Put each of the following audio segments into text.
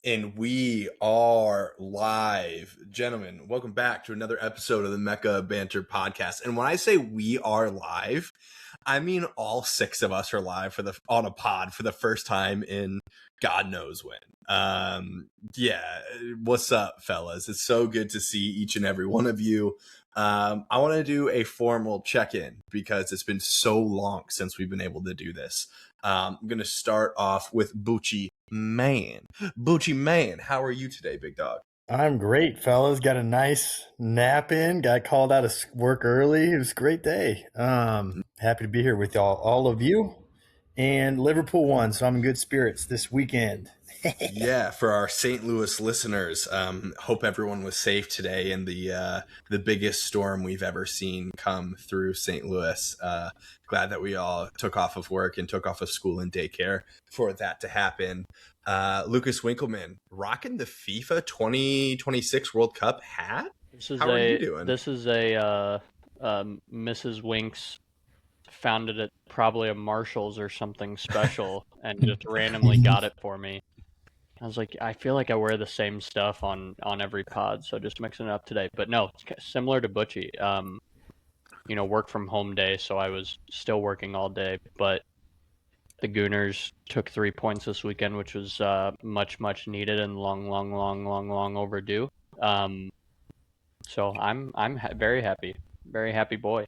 And we are live. Gentlemen, welcome back to another episode of the Mecca Banter podcast. And when I say we are live, I mean all six of us are live on a pod for the first time in God knows when. What's up, fellas? It's so good to see each and every one of you. I want to do a formal check-in because it's been so long since we've been able to do this. I'm going to start off with Bucci Man. Bucci Man, how are you today, big dog? I'm great, fellas. Got a nice nap in. Got called out of work early. It was a great day. Happy to be here with all of you. And Liverpool won, so I'm in good spirits this weekend. Yeah, for our St. Louis listeners, hope everyone was safe today in the biggest storm we've ever seen come through St. Louis. Glad that we all took off of work and took off of school and daycare for that to happen. Lucas Winkleman, rocking the FIFA 2026 World Cup hat? How are you doing? This is a Mrs. Winks found it at probably a Marshall's or something special and just randomly got it for me. I was like, I feel like I wear the same stuff on every pod, so just mixing it up today. But no, it's similar to Butchie. Work from home day, so I was still working all day. But the Gooners took 3 points this weekend, which was much needed and long overdue. So I'm very happy boy.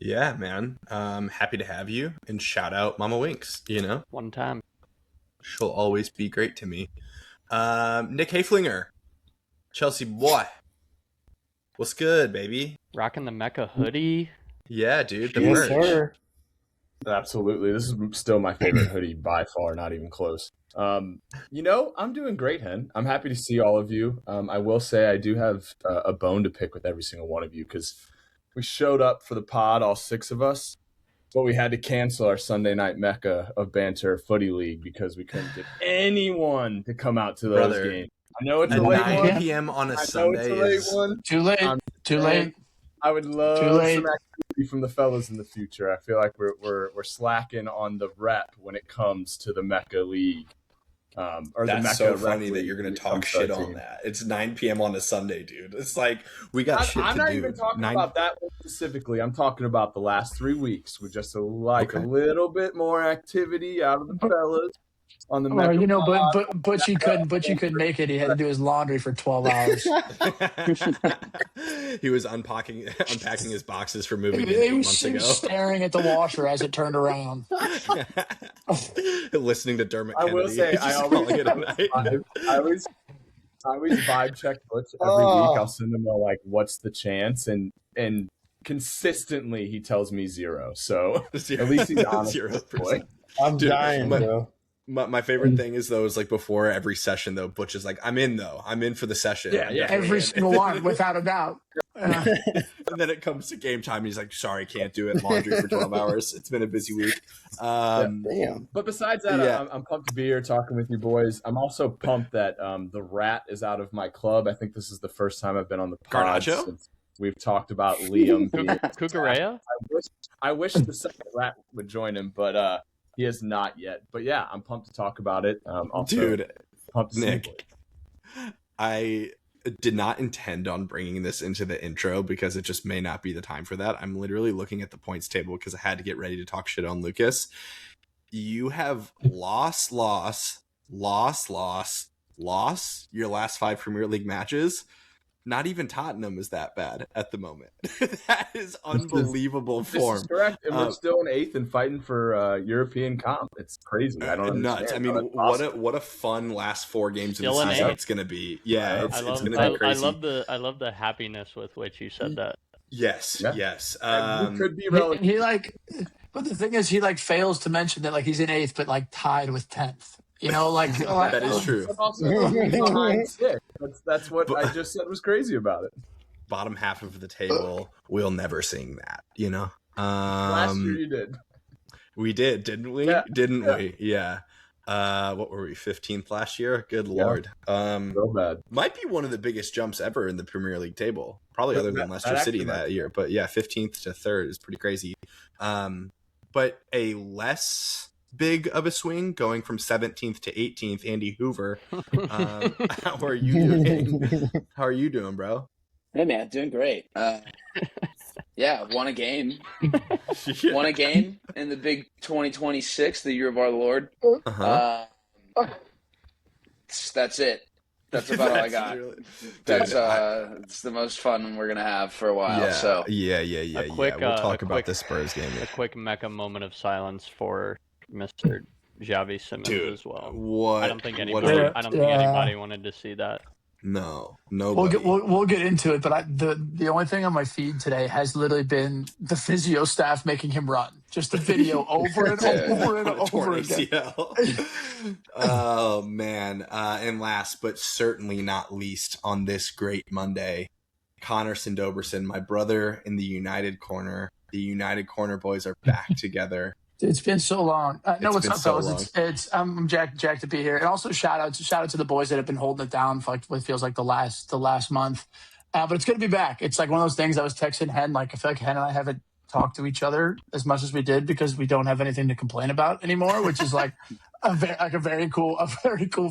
Yeah, man. Happy to have you, and shout out Mama Winks. One time. She'll always be great to me. Nick Hayflinger, Chelsea boy. What's good, baby? Rocking the Mecca hoodie. Yeah, dude. The Yes, merch. sir. Absolutely. This is still my favorite hoodie by far, not even close. I'm doing great, Hen. I'm happy to see all of you. I will say I do have a bone to pick with every single one of you because we showed up for the pod, all six of us, but we had to cancel our Sunday night Mecca of Banter Footy League because we couldn't get anyone to come out to those games. I know it's At a late 9 one. p.m. on a I know Sunday it's a late one. Too late. Too late. I would love Too late. some activity from the fellas in the future. I feel like we're slacking on the rep when it comes to the Mecca League. That's the Mecca so funny Rep that you're going to talk League shit 13. on that. It's 9 p.m. on a Sunday, dude. It's like we got shit I'm to not do. even talking about that one specifically. I'm talking about the last 3 weeks with just a little bit more activity out of the fellas on the Mecca. But you couldn't make it. He had to do his laundry for 12 hours. He was unpacking his boxes for moving in He 8 was months ago. staring at the washer as it turned around. Listening to Dermot I Kennedy. will say just calling it a night. I always vibe check Butch every week. I'll send him what's the chance, and consistently he tells me 0. So at least he's honest. 0%. I'm dying, bro. My favorite thing is though, is like before every session though, Butch is like, I'm in for the session. Yeah. Every single one, without a doubt. And then it comes to game time and he's like, sorry, can't do it. Laundry for 12 hours. It's been a busy week. Damn. But besides that, I'm pumped to be here talking with you boys. I'm also pumped that the rat is out of my club. I think this is the first time I've been on the pod Garnacho? since we've talked about Liam being Cucurella? I wish the second rat would join him, but he has not yet. But yeah, I'm pumped to talk about it. Also Dude, pumped to see Nick, I did not intend on bringing this into the intro because it just may not be the time for that. I'm literally looking at the points table because I had to get ready to talk shit on Lucas. You have lost your last 5 Premier League matches. Not even Tottenham is that bad at the moment. That is unbelievable form. This is correct, and we're still in 8th and fighting for European comp. It's crazy. I don't nuts. I understand. mean, what a fun last 4 games Still of the in season 8th. it's going to be. Yeah, it's going to be crazy. I love the happiness with which you said that. Yes, Yeah. yes. We could be relevant. But the thing is, he fails to mention that he's in 8th, but tied with 10th. That is true. But also, he's behind 6th. That's what I just said was crazy about it. Bottom half of the table, we'll never sing that, Last year you did. We did, didn't we? Yeah. Didn't we? Yeah. What were we, 15th last year? Good Lord. Real bad. Might be one of the biggest jumps ever in the Premier League table. Probably other than Leicester City that year. But yeah, 15th to 3rd is pretty crazy. But a less big of a swing going from 17th to 18th. Andy Hoover, how are you doing? How are you doing, bro? Hey man, doing great. Yeah, won a game. Yeah. Won a game in the big 2026, the year of our Lord. Uh-huh. That's it. That's about all I got. Really, That's dude, it's the most fun we're gonna have for a while. yeah, So yeah. quick, We'll talk a about quick- the Spurs game. A quick Mecca moment of silence for Mr. Javi Simmons Dude, as well. what? I don't think what anybody. a- I don't think anybody wanted to see that. No, We'll nobody. we'll get into it, but the only thing on my feed today has literally been the physio staff making him run. Just the video over and over and over again. ACL. Oh man! And last but certainly not least, on this great Monday, Connor Sindoberson, my brother in the United Corner. The United Corner boys are back together. It's been so long. No, It's what's been up, so fellas? I'm Jack to be here, and also shout out to the boys that have been holding it down for like what feels like the last month. But it's good to be back. It's like one of those things. I was texting Hen, like I feel like Hen and I haven't talked to each other as much as we did because we don't have anything to complain about anymore, which is like a very cool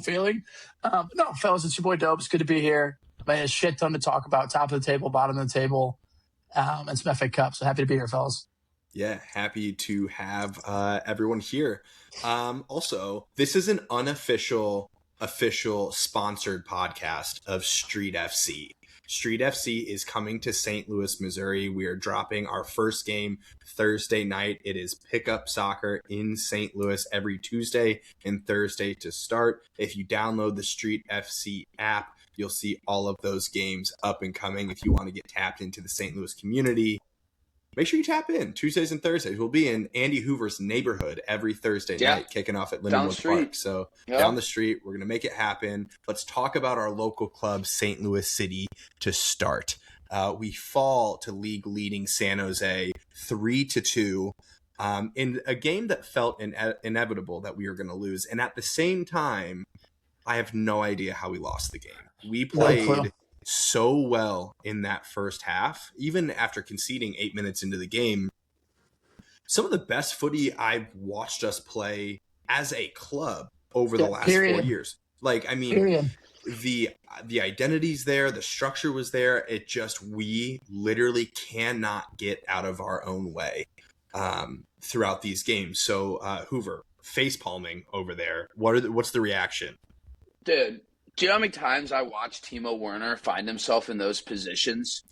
feeling. No, fellas, it's your boy Dope. It's good to be here. Man, a shit ton to talk about. Top of the table, bottom of the table, and some FA Cup. So happy to be here, fellas. Yeah, happy to have everyone here. Also, this is an official sponsored podcast of Street FC. Street FC is coming to St. Louis, Missouri. We are dropping our first game Thursday night. It is pickup soccer in St. Louis every Tuesday and Thursday to start. If you download the Street FC app, you'll see all of those games up and coming. If you want to get tapped into the St. Louis community, make sure you tap in. Tuesdays and Thursdays. We'll be in Andy Hoover's neighborhood every Thursday night, kicking off at Lindenwood Park. So down the street, we're going to make it happen. Let's talk about our local club, St. Louis City, to start. We fall to league leading San Jose 3-2 in a game that felt inevitable that we were going to lose. And at the same time, I have no idea how we lost the game. We played so well in that first half, even after conceding 8 minutes into the game. Some of the best footy I've watched us play as a club over the last 4 years. Like, I mean, the identity's there, the structure was there. It just, we literally cannot get out of our own way throughout these games. So Hoover, face palming over there. What's the reaction? dude, do you know how many times I watched Timo Werner find himself in those positions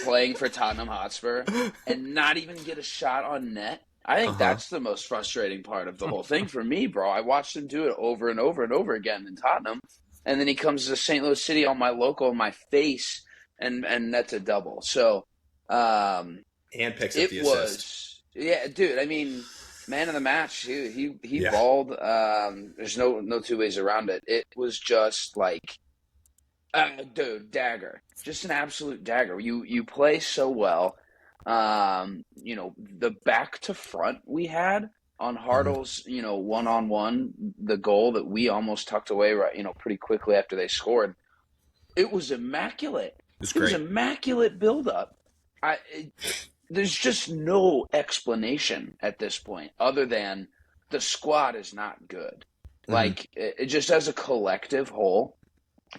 playing for Tottenham Hotspur and not even get a shot on net? I think that's the most frustrating part of the whole thing for me, bro. I watched him do it over and over and over again in Tottenham, and then he comes to St. Louis City on my local, in my face, and that's a double. So, and picks up the assist. Yeah, dude. I mean, man of the match. He balled. There's no two ways around it. It was just like, dude, dagger. Just an absolute dagger. You play so well. The back to front we had on Hartle's, one-on-one, the goal that we almost tucked away pretty quickly after they scored. It was immaculate. It was immaculate build-up. There's just no explanation at this point other than the squad is not good. Like, it just as a collective whole,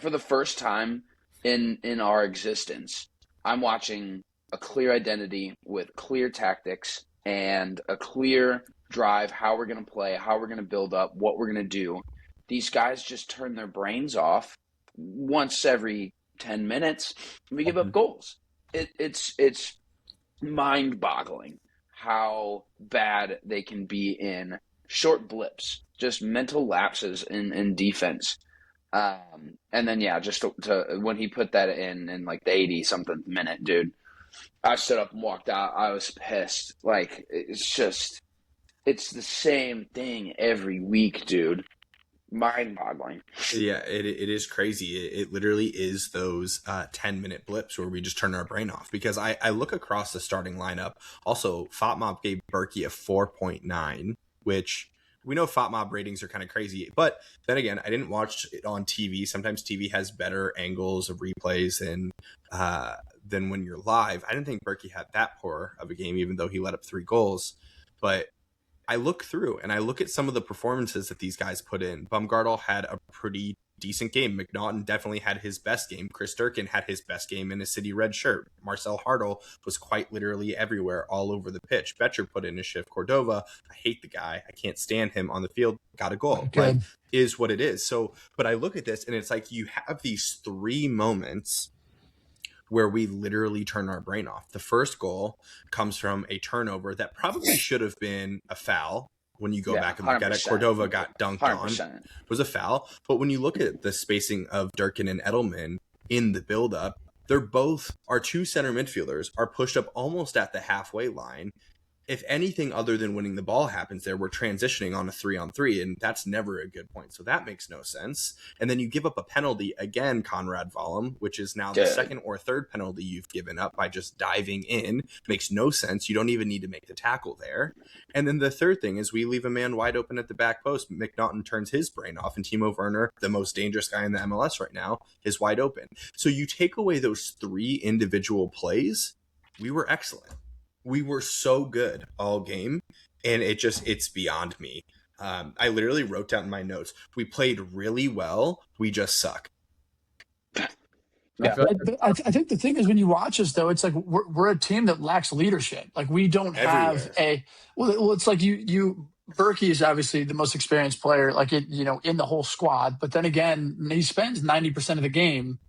for the first time in our existence, I'm watching a clear identity with clear tactics and a clear drive, how we're going to play, how we're going to build up, what we're going to do. These guys just turn their brains off once every 10 minutes, and we give up goals. It's mind-boggling how bad they can be in short blips, just mental lapses in defense. And then, just to when he put that in like the 80-something minute, dude, I stood up and walked out. I was pissed. Like, it's the same thing every week, dude. Mind-boggling. Yeah, it is crazy. It literally is those 10-minute blips where we just turn our brain off. Because I look across the starting lineup. Also, FOTMOB gave Berkey a 4.9, which we know FOTMOB ratings are kind of crazy. But then again, I didn't watch it on TV. Sometimes TV has better angles of replays than when you're live. I didn't think Berkey had that poor of a game, even though he let up 3 goals. But I look through and I look at some of the performances that these guys put in. Baumgartel had a pretty decent game. McNaughton definitely had his best game. Chris Durkin had his best game in a City red shirt. Marcel Hartl was quite literally everywhere, all over the pitch. Betcher put in a shift. Cordova, I hate the guy. I can't stand him on the field. Got a goal. Like, is what it is. So, but I look at this and it's like you have these 3 moments where we literally turn our brain off. The first goal comes from a turnover that probably should have been a foul. When you go back and look at it, Cordova got dunked 100%. On. It was a foul. But when you look at the spacing of Durkin and Edelman in the buildup, our 2 center midfielders are pushed up almost at the halfway line. If anything other than winning the ball happens there, we're transitioning on a 3-on-3, and that's never a good point. So that makes no sense. And then you give up a penalty again, Conrad Vollum, which is now the second or third penalty you've given up by just diving in. Makes no sense. You don't even need to make the tackle there. And then the third thing is we leave a man wide open at the back post. McNaughton turns his brain off, and Timo Werner, the most dangerous guy in the MLS right now, is wide open. So you take away those 3 individual plays, we were excellent. We were so good all game, and it's beyond me. I literally wrote down in my notes, we played really well, we just suck. Yeah, I think the thing is when you watch us, though, it's like we're a team that lacks leadership. Like we don't have well, it's like you Berkey is obviously the most experienced player, like in the whole squad. But then again, he spends 90% of the game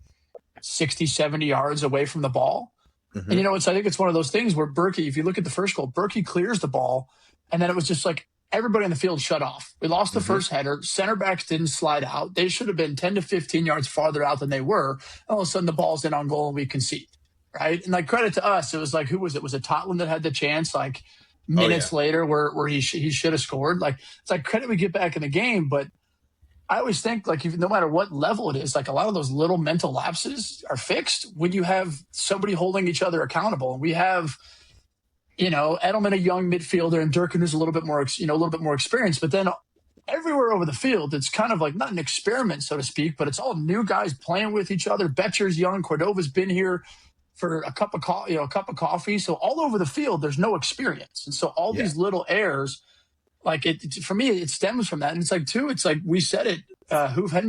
60, 70 yards away from the ball. Mm-hmm. And I think it's one of those things where Berkey, if you look at the first goal, Berkey clears the ball, and then it was just like everybody in the field shut off. We lost the first header. Center backs didn't slide out. They should have been 10 to 15 yards farther out than they were. All of a sudden, the ball's in on goal, and we concede. Right? And like credit to us, it was like, who was it? Was it Tottenham that had the chance like minutes later where he should have scored? Like it's like credit we get back in the game, but I always think like no matter what level it is, like a lot of those little mental lapses are fixed when you have somebody holding each other accountable. And we have, Edelman, a young midfielder, and Durkin, who's a little bit more experienced. But then everywhere over the field, it's kind of like not an experiment, so to speak, but it's all new guys playing with each other. Betcher's young, Cordova's been here for a cup of coffee. So all over the field, there's no experience, and so all these little errors. Like for me, it stems from that. And it's like, too, it's like we said it,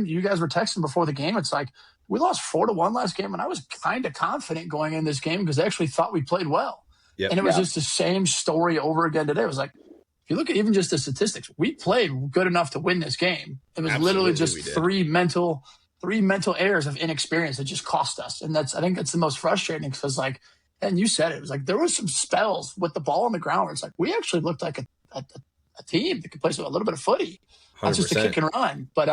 you guys were texting before the game. It's like we lost 4-1 last game. And I was kind of confident going in this game because I actually thought we played well. Yep. And it was just the same story over again today. It was like, if you look at even just the statistics, we played good enough to win this game. It was literally just 3 mental errors of inexperience that just cost us. And I think that's the most frustrating because like, and you said it was like, there was some spells with the ball on the ground where it's like, we actually looked like a team that could play a little bit of footy, not just a kick and run. But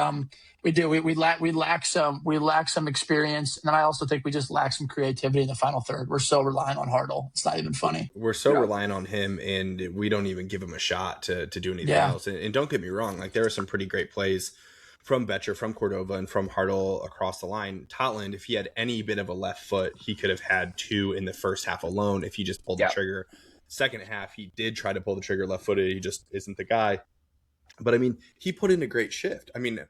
we lack some experience, and then I also think we just lack some creativity in the final third. We're so reliant on Hartl; it's not even funny. We're so reliant on him, and we don't even give him a shot to do anything else. And don't get me wrong, like there are some pretty great plays from Betcher, from Cordova, and from Hartl across the line. Totland, if he had any bit of a left foot, he could have had 2 in the first half alone if he just pulled the trigger. Second half, he did try to pull the trigger left-footed. He just isn't the guy. But, I mean, he put in a great shift. I mean,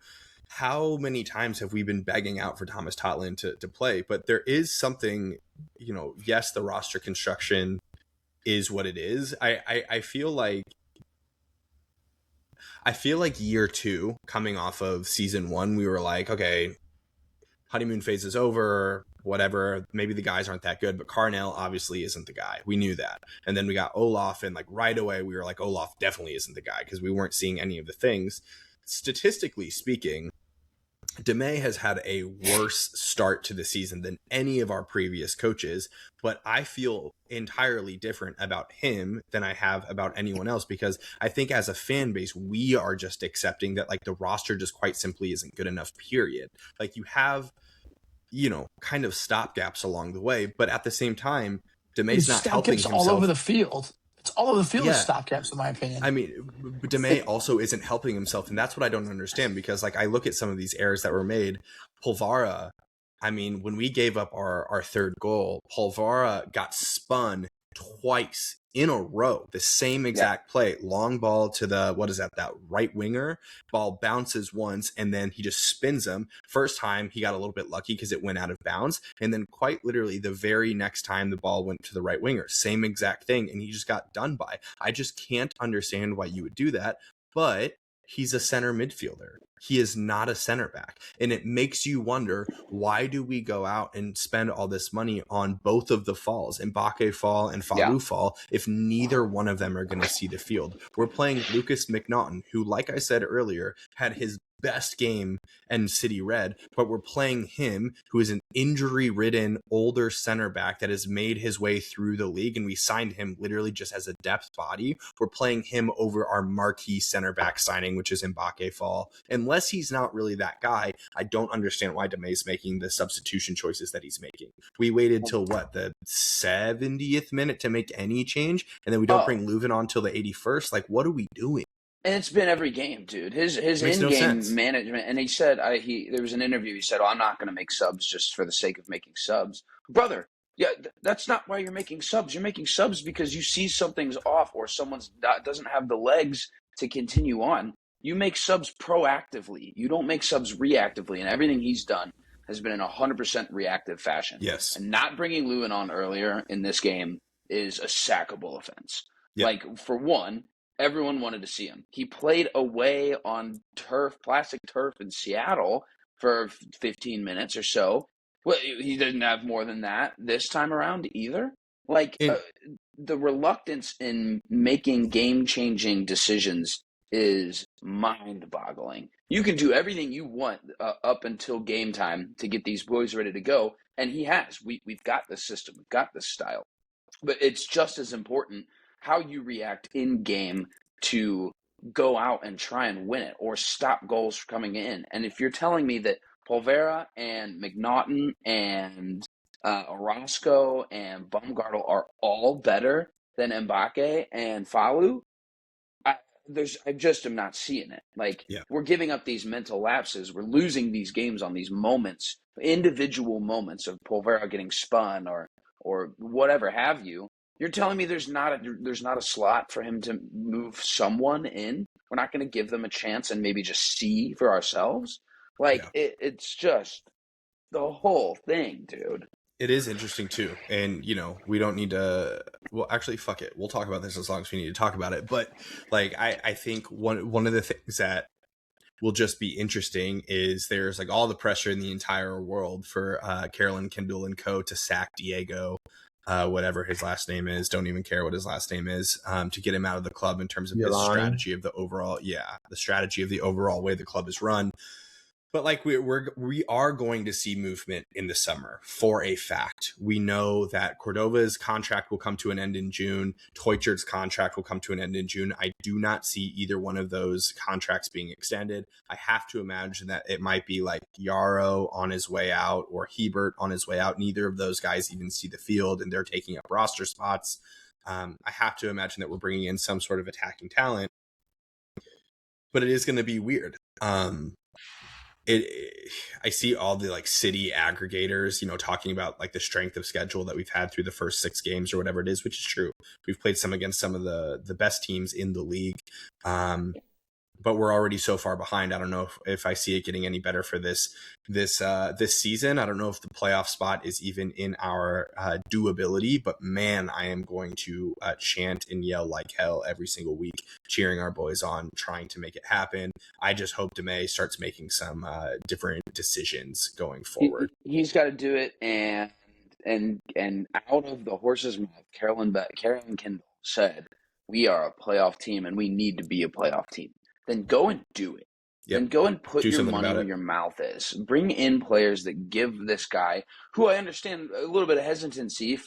how many times have we been begging out for Thomas Totland to play? But there is something, yes, the roster construction is what it is. I feel like year 2, coming off of season 1, we were like, okay, honeymoon phase is over, whatever, maybe the guys aren't that good, but Carnell obviously isn't the guy. We knew that. And then we got Olaf, and like right away we were like, Olaf definitely isn't the guy because we weren't seeing any of the things. Statistically speaking, DeMay has had a worse start to the season than any of our previous coaches, but I feel entirely different about him than I have about anyone else because I think as a fan base, we are just accepting that like the roster just quite simply isn't good enough, period. Like you have, kind of stopgaps along the way, but at the same time, DeMay's not helping himself. All over the field. It's all over the field with stopgaps, in my opinion. I mean, DeMay also isn't helping himself, and that's what I don't understand because, like, I look at some of these errors that were made. Polvara, I mean, when we gave up our third goal, Polvara got spun twice in a row, the same exact play, long ball to that right winger, ball bounces once, and then he just spins him. First time he got a little bit lucky because it went out of bounds, and then quite literally the very next time the ball went to the right winger, same exact thing, and he just got done by. I just can't understand why you would do that, but he's a center midfielder. He is not a center back. And it makes you wonder, why do we go out and spend all this money on both of the falls, Mbake fall and Falu fall, if neither one of them are going to see the field? We're playing Lucas McNaughton, who, like I said earlier, had his best game in City Red, but we're playing him, who is an injury-ridden older center back that has made his way through the league, and we signed him literally just as a depth body. We're playing him over our marquee center back signing, which is Mbake fall. Unless he's not really that guy, I don't understand why Demay's making the substitution choices that he's making. We waited till the 70th minute to make any change, and then we don't bring Leuven on till the 81st. Like, what are we doing? And it's been every game, dude. His in-game management, and he said, there was an interview, he said, I'm not going to make subs just for the sake of making subs. Brother, that's not why you're making subs. You're making subs because you see something's off or someone doesn't have the legs to continue on. You make subs proactively. You don't make subs reactively, and everything he's done has been in 100% reactive fashion. Yes. And not bringing Leuven on earlier in this game is a sackable offense. Yep. Like, for one, everyone wanted to see him. He played away on plastic turf in Seattle for 15 minutes or so. Well, he didn't have more than that this time around either. Like, the reluctance in making game-changing decisions is mind-boggling. You can do everything you want up until game time to get these boys ready to go, and he has. We've got this system. We've got this style. But it's just as important how you react in game to go out and try and win it or stop goals from coming in. And if you're telling me that Polvera and McNaughton and Orozco and Baumgartel are all better than Mbake and Falu, I just am not seeing it. Like, we're giving up these mental lapses. We're losing these games on these moments, individual moments of Polvera getting spun or whatever have you. You're telling me there's not a slot for him to move someone in? We're not going to give them a chance and maybe just see for ourselves? Like, it's just the whole thing, dude. It is interesting, too. And, we don't need to – well, actually, fuck it. We'll talk about this as long as we need to talk about it. But, like, I think one of the things that will just be interesting is there's, like, all the pressure in the entire world for Carolyn Kindle and co. to sack Diego – whatever his last name is, don't even care what his last name is, to get him out of the club in terms of his strategy of the overall, the strategy of the overall way the club is run. But like we are going to see movement in the summer for a fact. We know that Cordova's contract will come to an end in June. Teuchert's contract will come to an end in June. I do not see either one of those contracts being extended. I have to imagine that it might be like Yarrow on his way out or Hebert on his way out. Neither of those guys even see the field and they're taking up roster spots. I have to imagine that we're bringing in some sort of attacking talent, but it is going to be weird. I see all the like city aggregators, talking about like the strength of schedule that we've had through the first 6 games or whatever it is, which is true. We've played against some of the best teams in the league. But we're already so far behind. I don't know if I see it getting any better for this season. I don't know if the playoff spot is even in our doability, but man, I am going to chant and yell like hell every single week, cheering our boys on, trying to make it happen. I just hope Demay starts making some different decisions going forward. He's got to do it, and out of the horse's mouth, Carolyn Kendall said, "We are a playoff team, and we need to be a playoff team." Then go and do it. Yep. Then go and put your money where your mouth is. Bring in players that give this guy, who I understand a little bit of hesitancy,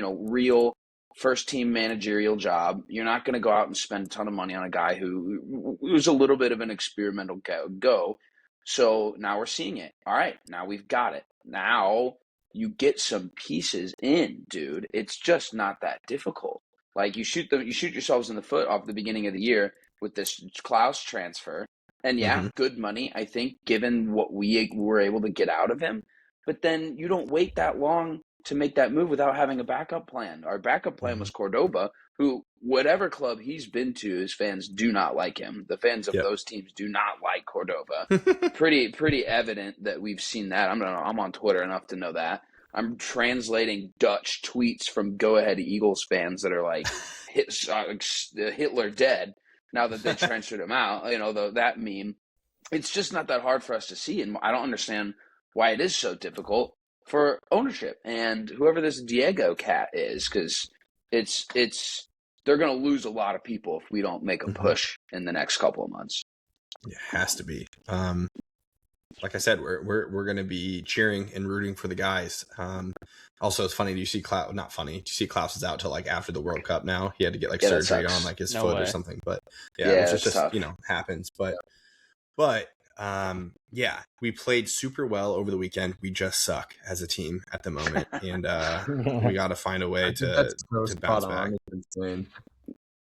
real first-team managerial job. You're not going to go out and spend a ton of money on a guy who was a little bit of an experimental go. So now we're seeing it. All right, now we've got it. Now you get some pieces in, dude. It's just not that difficult. Like, you shoot yourselves in the foot off the beginning of the year with this Klaus transfer. And good money, I think, given what we were able to get out of him. But then you don't wait that long to make that move without having a backup plan. Our backup plan was Cordoba, who, whatever club he's been to, his fans do not like him. The fans of those teams do not like Cordoba. pretty evident that we've seen that. I'm on Twitter enough to know that. I'm translating Dutch tweets from Go Ahead Eagles fans that are like, Hitler dead, now that they transferred him out. That meme. It's just not that hard for us to see, and I don't understand why it is so difficult for ownership and whoever this Diego cat is, because they're going to lose a lot of people if we don't make a push in the next couple of months. It has to be. Like I said, we're going to be cheering and rooting for the guys. Also, it's funny. Do you see Klaus? Not funny. Do you see Klaus is out till like after the World Cup now? He had to get like surgery on like his foot or something. But which is just tough. Happens. But we played super well over the weekend. We just suck as a team at the moment, and we got to find a way to bounce back. Insane.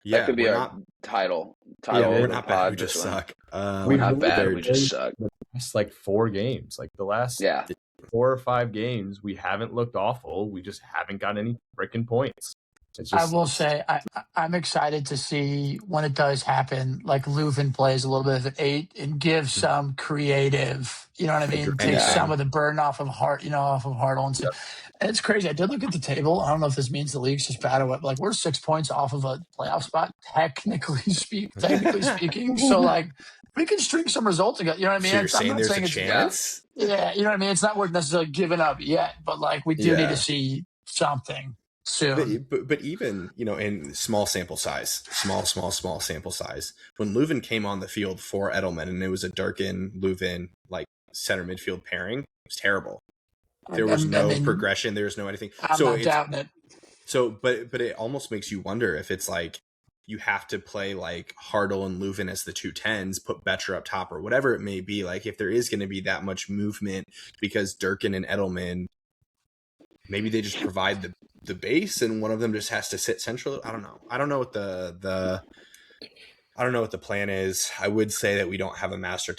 Yeah, that could be our title. We're not bad. We just suck. We're not bad. We just suck. It's like 4 games. Like the last 4 or 5 games, we haven't looked awful. We just haven't got any freaking points. I will say I'm excited to see when it does happen, like Leuven plays a little bit of an 8 and gives some creative, you know what I mean? Take some of the burden off of Hartle and stuff. And it's crazy. I did look at the table. I don't know if this means the league's just bad or what, but like we're 6 points off of a playoff spot, technically speaking. So like we can string some results together. You know what I mean? So you're saying there's a chance? Yeah, you know what I mean? It's not worth necessarily giving up yet, but like we do need to see something soon. But even, in small sample size, small sample size, when Leuven came on the field for Edelman and it was a Durkin-Leuven like center midfield pairing, it was terrible. There was no progression. There was no anything. I'm not doubting it. So, but it almost makes you wonder if it's like you have to play like Hartle and Leuven as the 2 10s, put Betcher up top or whatever it may be. Like if there is going to be that much movement because Durkin and Edelman, maybe they just provide the base and one of them just has to sit central. I don't know. I don't know what the plan is. I would say that we don't have a master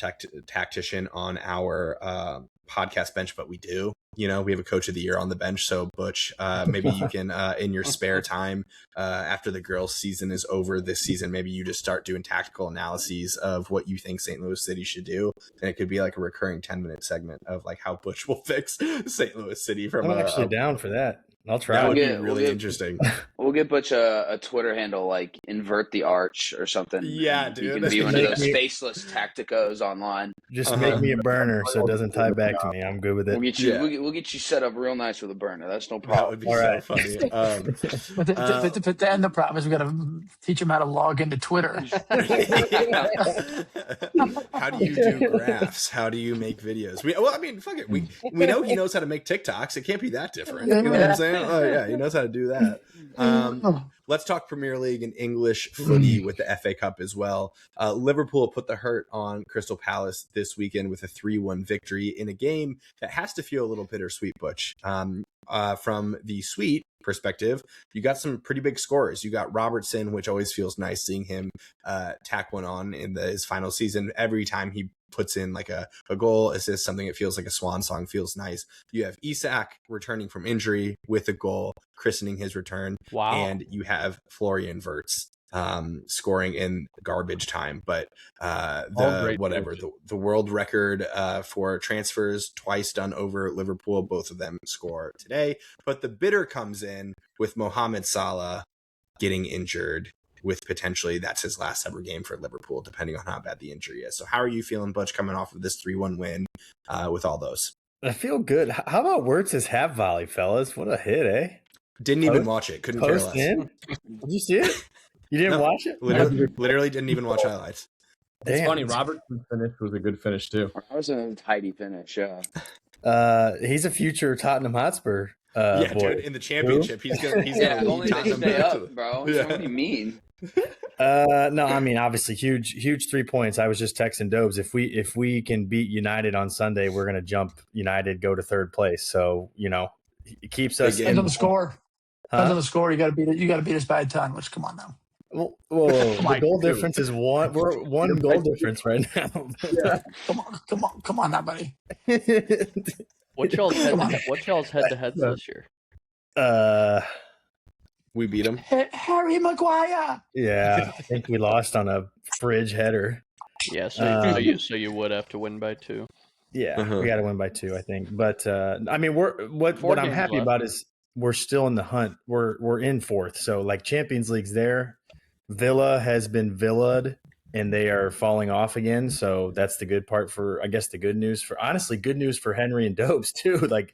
tactician on our podcast bench, but we do. We have a coach of the year on the bench. So Butch, maybe you can, in your spare time, after the girls' season is over this season, maybe you just start doing tactical analyses of what you think St. Louis City should do. And it could be like a recurring 10-minute segment of like how Butch will fix St. Louis City from I'm actually down for that. I'll try. That would be really interesting. We'll get Butch a Twitter handle like invert the arch or something. Yeah, dude. You can be one of those faceless tacticos online. Just make me a burner so it doesn't tie back to me. I'm good with it. We'll get you set up real nice with a burner. That's no problem. That would be funny. But then the problem is we got to teach him how to log into Twitter. How do you do graphs? How do you make videos? Fuck it. We know he knows how to make TikToks. It can't be that different. You know what I'm saying? Oh yeah, he knows how to do that. Let's talk Premier League and English footy with the FA Cup as well. Liverpool put the hurt on Crystal Palace this weekend with a 3-1 victory in a game that has to feel a little bittersweet, Butch. From the sweet perspective, you got some pretty big scores. You got Robertson, which always feels nice seeing him tack one on in his final season. Every time he puts in like a goal, assist, something that feels like a swan song, feels nice. You have Isak returning from injury with a goal, christening his return. Wow. And you have Florian Wirtz scoring in garbage time, but the world record for transfers twice done over Liverpool, both of them score today. But the bitter comes in with Mohamed Salah getting injured, with potentially that's his last ever game for Liverpool, depending on how bad the injury is. So how are you feeling, Butch, coming off of this 3-1 win with all those? I feel good. How about Wirtz's half volley, fellas? What a hit, eh? Didn't even watch it. Couldn't care less. Did you see it? You didn't watch it? Literally didn't even watch highlights. It's funny. Robertson's finish was a good finish too. That was a tidy finish. Yeah. He's a future Tottenham Hotspur. Boy. Dude, in the championship, he's gonna only they stay up, bro. Yeah. What do you mean? No, I mean obviously huge 3 points. I was just texting Dobes. If we can beat United on Sunday, we're gonna jump United, go to third place. So it keeps us. Depends on the score. Depends on the score. You got to beat us by a ton. Which come on now. Whoa, the goal difference is one. We're one goal difference right now. Yeah. Come on, now, buddy. What's y'all's head-to-heads this year? We beat them. Harry Maguire. Yeah, I think we lost on a fridge header. Yeah, so you would have to win by 2. Yeah, we got to win by 2, I think. But I mean, what 4 I'm games happy left. about is we're still in the hunt. We're in 4th, so like Champions League's there. Villa has been villaed, and they are falling off again. So that's the good part for, I guess, the good news for Henry and Dobes too. Like,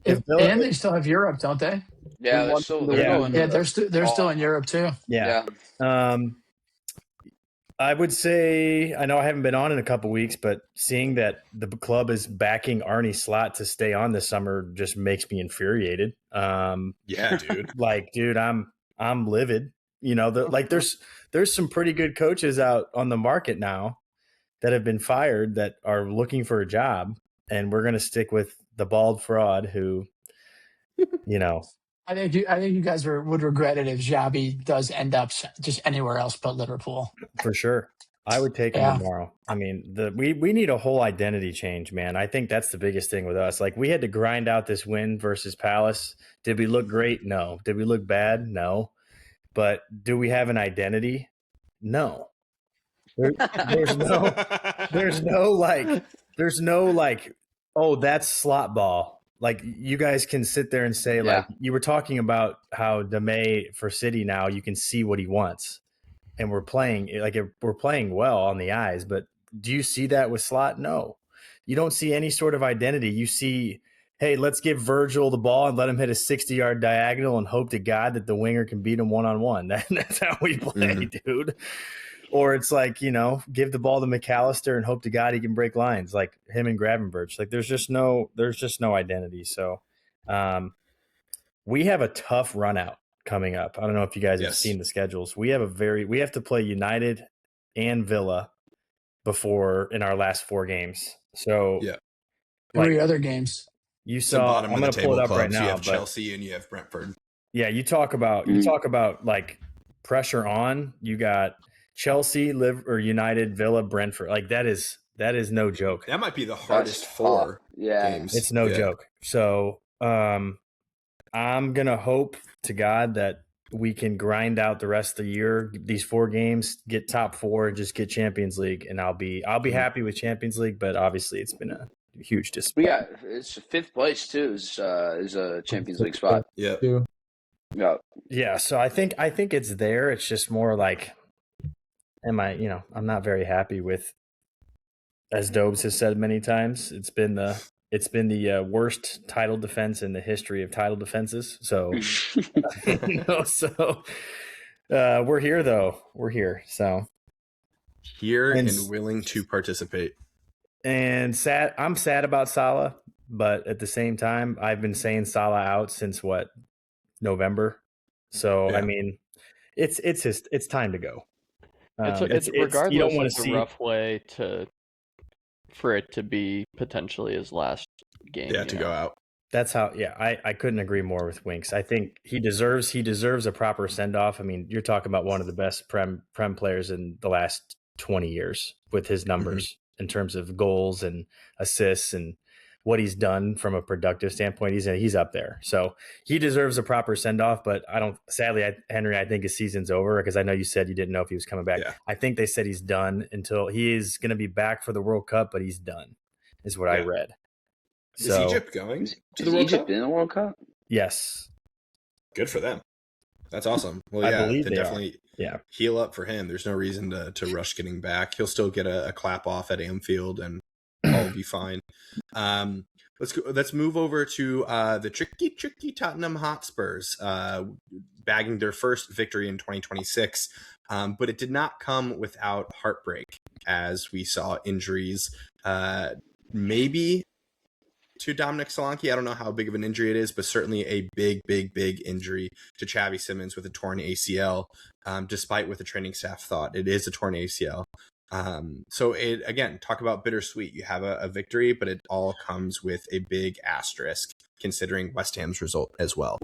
And they still have Europe, don't they? Yeah, they're still in Europe too. Yeah. I would say, I know I haven't been on in a couple weeks, but seeing that the club is backing Arne Slot to stay on this summer just makes me infuriated. Yeah, dude. Like, dude, I'm livid. You know, there's some pretty good coaches out on the market now that have been fired that are looking for a job, and we're going to stick with the bald fraud who, you know. I think you guys would regret it if Xabi does end up just anywhere else but Liverpool. For sure. I would take him tomorrow. I mean, we need a whole identity change, man. I think that's the biggest thing with us. Like, we had to grind out this win versus Palace. Did we look great? No. Did we look bad? No. But do we have an identity? No. There's no like, oh, that's slot ball. Like, you guys can sit there and say, like, you were talking about how Deme for City now, you can see what he wants. And we're playing well on the eyes, but do you see that with Slot? No. You don't see any sort of identity. You see, hey, let's give Virgil the ball and let him hit a 60-yard diagonal and hope to God that the winger can beat him one-on-one. That's how we play, dude. Or it's like, you know, give the ball to McAllister and hope to God he can break lines like him and Gravenberch. Like, there's just no identity. So we have a tough run out coming up. I don't know if you guys have seen the schedules. We have to play United and Villa in our last 4 games. So like, 3 other games. You saw, I'm going to pull it up right now. You have Chelsea and you have Brentford. Yeah, you talk about like pressure on. You got Chelsea, United, Villa, Brentford. Like, that is no joke. That might be the hardest 4 games. It's no joke. So I'm gonna hope to God that we can grind out the rest of the year, these 4 games, get top 4, and just get Champions League, and I'll be happy with Champions League. But obviously, it's been a huge disappointment. It's 5th place too. Is a Champions League spot. Yeah. Yeah. So I think it's there. It's just more like, I'm not very happy with, as Dobes has said many times, it's been the worst title defense in the history of title defenses. So, we're here though. We're here. So and willing to participate. And I'm sad about Salah, but at the same time, I've been saying Salah out since November. So I mean, it's time to go. Regardless, you don't want to see a rough way for it to be potentially his last game. Yeah, to go out. That's how. Yeah, I couldn't agree more with Winks. I think he deserves a proper send off. I mean, you're talking about one of the best prem players in the last 20 years with his numbers in terms of goals and assists and what he's done from a productive standpoint. He's up there. So he deserves a proper send off, but Henry, I think his season's over, because I know you said you didn't know if he was coming back. Yeah. I think they said he's done until he is going to be back for the World Cup, but he's done is what I read. Is Egypt going to the World World Cup? Cup? In the World Cup? Yes. Good for them. That's awesome. Well, I believe they definitely heal up for him. There's no reason to rush getting back. He'll still get a clap off at Anfield, and all will be fine. Let's move over to the tricky Tottenham Hotspurs, bagging their first victory in 2026. But it did not come without heartbreak, as we saw injuries, maybe to Dominic Solanke. I don't know how big of an injury it is, but certainly a big injury to Xavi Simons with a torn ACL, despite what the training staff thought. It is a torn ACL. So again, talk about bittersweet. You have a victory, but it all comes with a big asterisk, considering West Ham's result as well.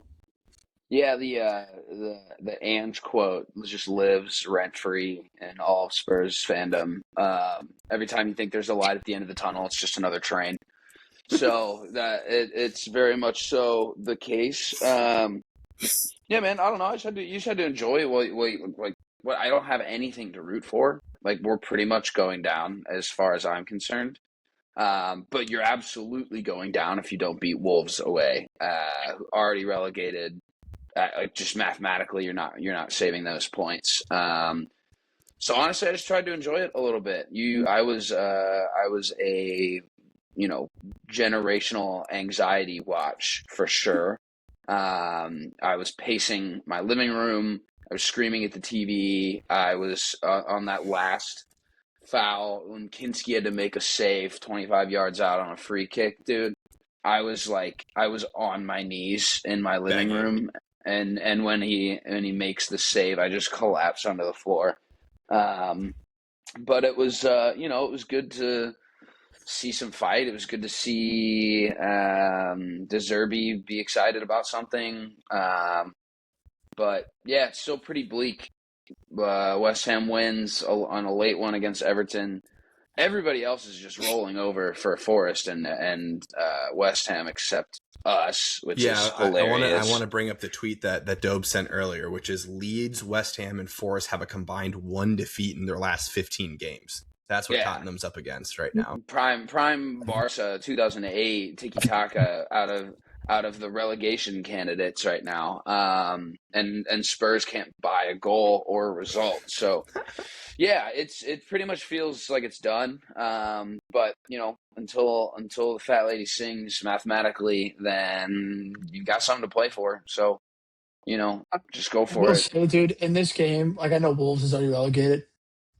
Yeah, the Ange quote just lives rent free in all of Spurs fandom. Every time you think there's a light at the end of the tunnel, it's just another train. So that it's very much so the case. Yeah, man. I don't know. You just had to enjoy what I don't have anything to root for. Like we're pretty much going down as far as I'm concerned. But you're absolutely going down if you don't beat Wolves away, already relegated. Like just mathematically, you're not saving those points. So honestly, I just tried to enjoy it a little bit. I was a generational anxiety watch for sure. I was pacing my living room. I was screaming at the TV. I was on that last foul when Kinski had to make a save 25 yards out on a free kick, dude. I was on my knees in my living room, and when he makes the save, I just collapse onto the floor. But it was it was good to see some fight. It was good to see De Zerbi be excited about something. But yeah, it's still pretty bleak. West Ham wins on a late one against Everton. Everybody else is just rolling over for Forest and West Ham except us, which is hilarious. I want to bring up the tweet that Dobe sent earlier, which is Leeds, West Ham, and Forest have a combined 1 defeat in their last 15 games. That's what Tottenham's up against right now. Prime Barca 2008 tiki taka out of the relegation candidates right now. And Spurs can't buy a goal or a result. So yeah, it pretty much feels like it's done. But until the fat lady sings mathematically, then you got something to play for. So, just go for it. Say, dude, in this game, like I know Wolves is already relegated.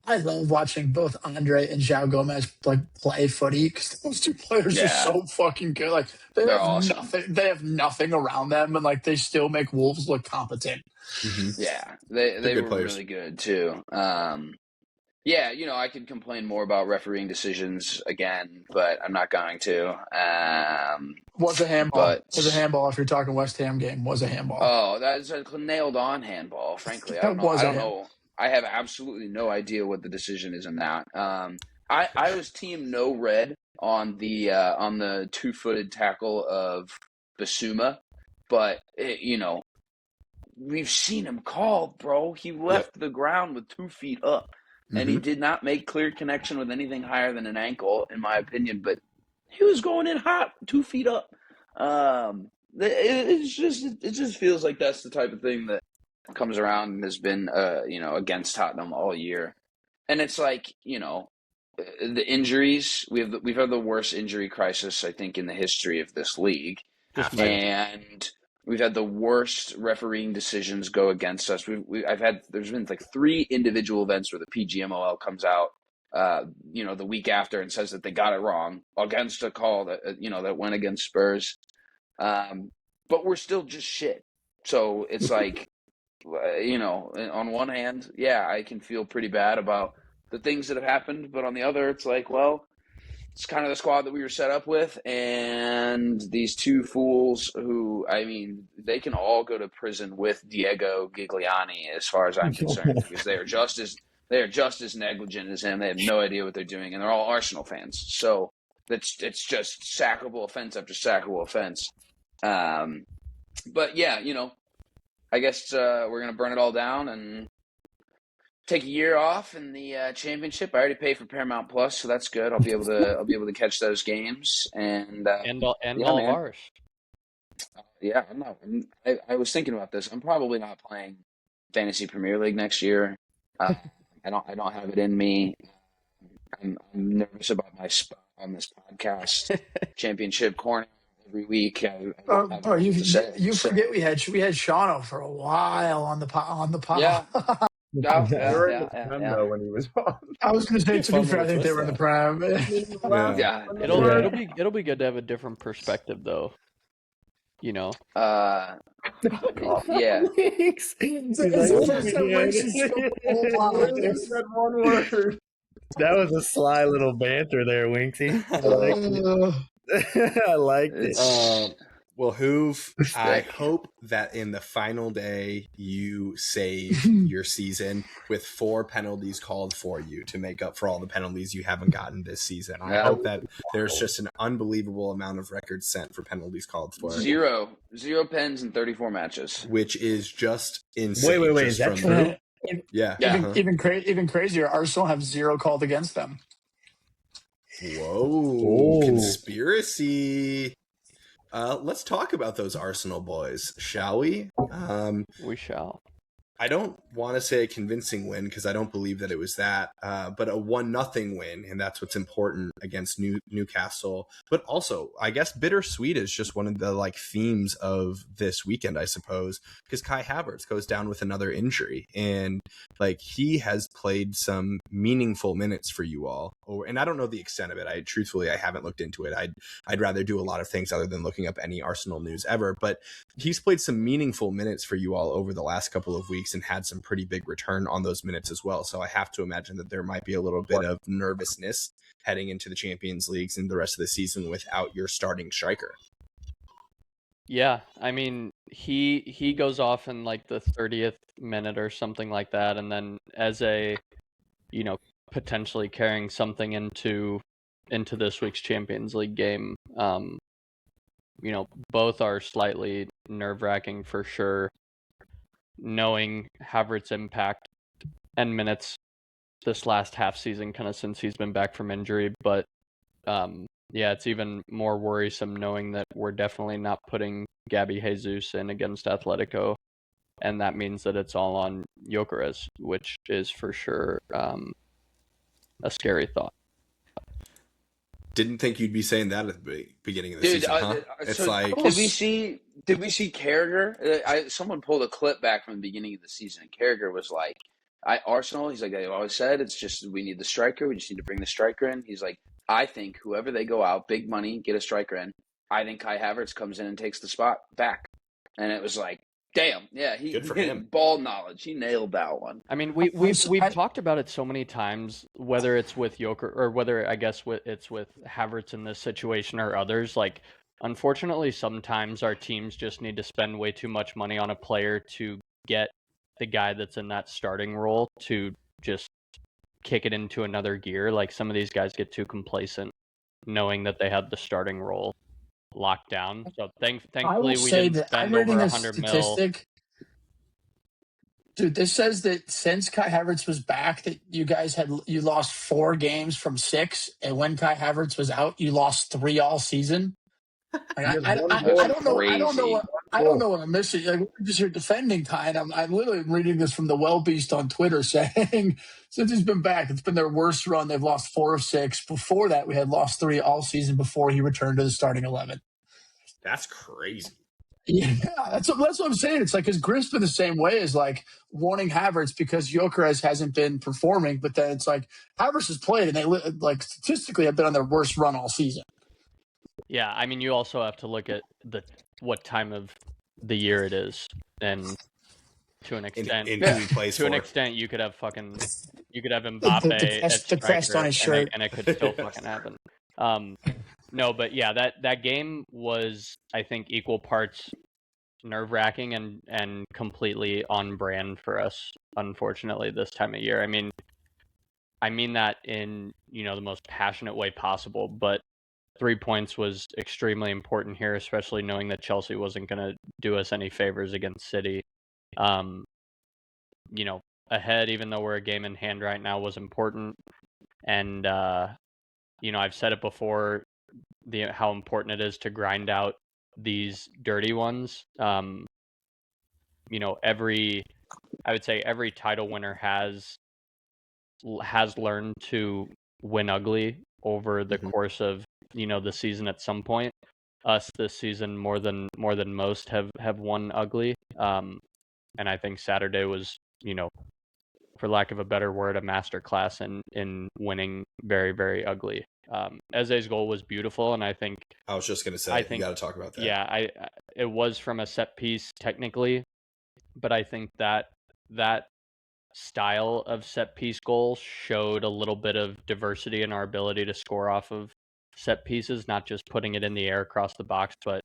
I love watching both Andre and João Gomez play footy because those two players are so fucking good. Like they're awesome. Nothing. They have nothing around them, and like they still make Wolves look competent. Mm-hmm. Yeah, they were players. Really good too. Yeah, I could complain more about refereeing decisions again, but I'm not going to. Was a handball. Was a handball if you're talking West Ham game. Was a handball. Oh, that's a nailed on handball. Frankly, I don't know. I have absolutely no idea what the decision is in that. I was team no red on the 2-footed tackle of Basuma, but we've seen him called, bro. He left the ground with 2 feet up, and he did not make clear connection with anything higher than an ankle, in my opinion. But he was going in hot, 2 feet up. It just feels like that's the type of thing that comes around and has been against Tottenham all year. And it's like, the injuries, we've had the worst injury crisis I think in the history of this league. And we've had the worst refereeing decisions go against us. There's been like 3 individual events where the PGMOL comes out the week after and says that they got it wrong against a call that that went against Spurs. But we're still just shit. So it's like on one hand, I can feel pretty bad about the things that have happened, but on the other, it's like, well, it's kind of the squad that we were set up with, and these 2 fools who, they can all go to prison with Diego Gigliani, as far as I'm concerned, because they are just as negligent as him. They have no idea what they're doing, and they're all Arsenal fans. So it's just sackable offense after sackable offense. But yeah, I guess we're gonna burn it all down and take a year off in the championship. I already paid for Paramount Plus, so that's good. I'll be able to catch those games and all of ours. Yeah, I was thinking about this. I'm probably not playing Fantasy Premier League next year. I don't have it in me. I'm nervous about my spot on this podcast. Championship corner. Every week, you forget we had Shauno for a while on the pod. Yeah. When he was on. I was going to say, to be fair, I think they were in the prime. It'll be good to have a different perspective, though. Yeah. One word. That was a sly little banter there, Winksy. I liked it. Well, Hoove, Stick. I hope that in the final day you save your season with 4 penalties called for you to make up for all the penalties you haven't gotten this season. I hope that there's just an unbelievable amount of records sent for penalties called for. Zero pens in 34 matches. Which is just insane. Wait, is that true? Yeah. Even crazier, Arsenal have 0 called against them. Whoa. Conspiracy. Let's talk about those Arsenal boys, shall we? We shall. I don't want to say a convincing win because I don't believe that it was that, but a 1-0 win, and that's what's important against Newcastle. But also, I guess bittersweet is just one of the themes of this weekend, I suppose, because Kai Havertz goes down with another injury, and he has played some meaningful minutes for you all. And I don't know the extent of it. I haven't looked into it. I'd rather do a lot of things other than looking up any Arsenal news ever. But he's played some meaningful minutes for you all over the last couple of weeks and had some pretty big return on those minutes as well. So I have to imagine that there might be a little bit of nervousness heading into the Champions Leagues and the rest of the season without your starting striker. Yeah, I mean, he goes off in the 30th minute or something like that, and then as a, potentially carrying something into this week's Champions League game, both are slightly nerve-wracking for sure. Knowing Havertz's impact and minutes this last half season, kind of since he's been back from injury, but it's even more worrisome knowing that we're definitely not putting Gabby Jesus in against Atletico, and that means that it's all on Gyökeres, which is for sure a scary thought. Didn't think you'd be saying that at the beginning of the season, huh? Did we see Carragher? Someone pulled a clip back from the beginning of the season, and Carragher was like, Arsenal, he's like, I've always said, it's just we need the striker. We just need to bring the striker in. He's like, I think whoever they go out, big money, get a striker in. I think Kai Havertz comes in and takes the spot back. And it was like, damn, yeah, good for him. Ball knowledge. He nailed that one. I mean, we've talked about it so many times, whether it's with Joker or whether it's with Havertz in this situation or others. Unfortunately, sometimes our teams just need to spend way too much money on a player to get the guy that's in that starting role to just kick it into another gear. Some of these guys get too complacent, knowing that they have the starting role locked down. So thankfully we didn't spend over 100 mil. Dude, this says that since Kai Havertz was back, that you lost 4 games from 6, and when Kai Havertz was out, you lost 3 all season. I don't know what I'm missing. We're just here defending Kai, and I'm literally reading this from the Well Beast on Twitter saying since he's been back, it's been their worst run. They've lost 4 of 6. Before that, we had lost 3 all season before he returned to the starting 11. That's crazy. Yeah, that's what I'm saying. It's because Griff's been the same way as wanting Havertz because Gyökeres hasn't been performing, but then it's Havertz has played and they statistically have been on their worst run all season. Yeah, I mean, you also have to look at what time of the year it is, and to an extent, you could have Mbappe as the crest on his shirt, and it could still fucking happen. No, but yeah, that game was, I think, equal parts nerve-wracking and completely on brand for us, unfortunately, this time of year. I mean that in, the most passionate way possible, but 3 points was extremely important here, especially knowing that Chelsea wasn't going to do us any favors against City. Ahead, even though we're a game in hand right now, was important. And, I've said it before, how important it is to grind out these dirty ones. I would say every title winner has learned to win ugly over the course of the season at some point. Us this season more than most have won ugly. And I think Saturday was, for lack of a better word, a masterclass in winning very, very ugly. Eze's goal was beautiful, and I think I was just gonna say you got to talk about that. Yeah, it was from a set piece technically, but I think that style of set piece goal showed a little bit of diversity in our ability to score off of set pieces, not just putting it in the air across the box, but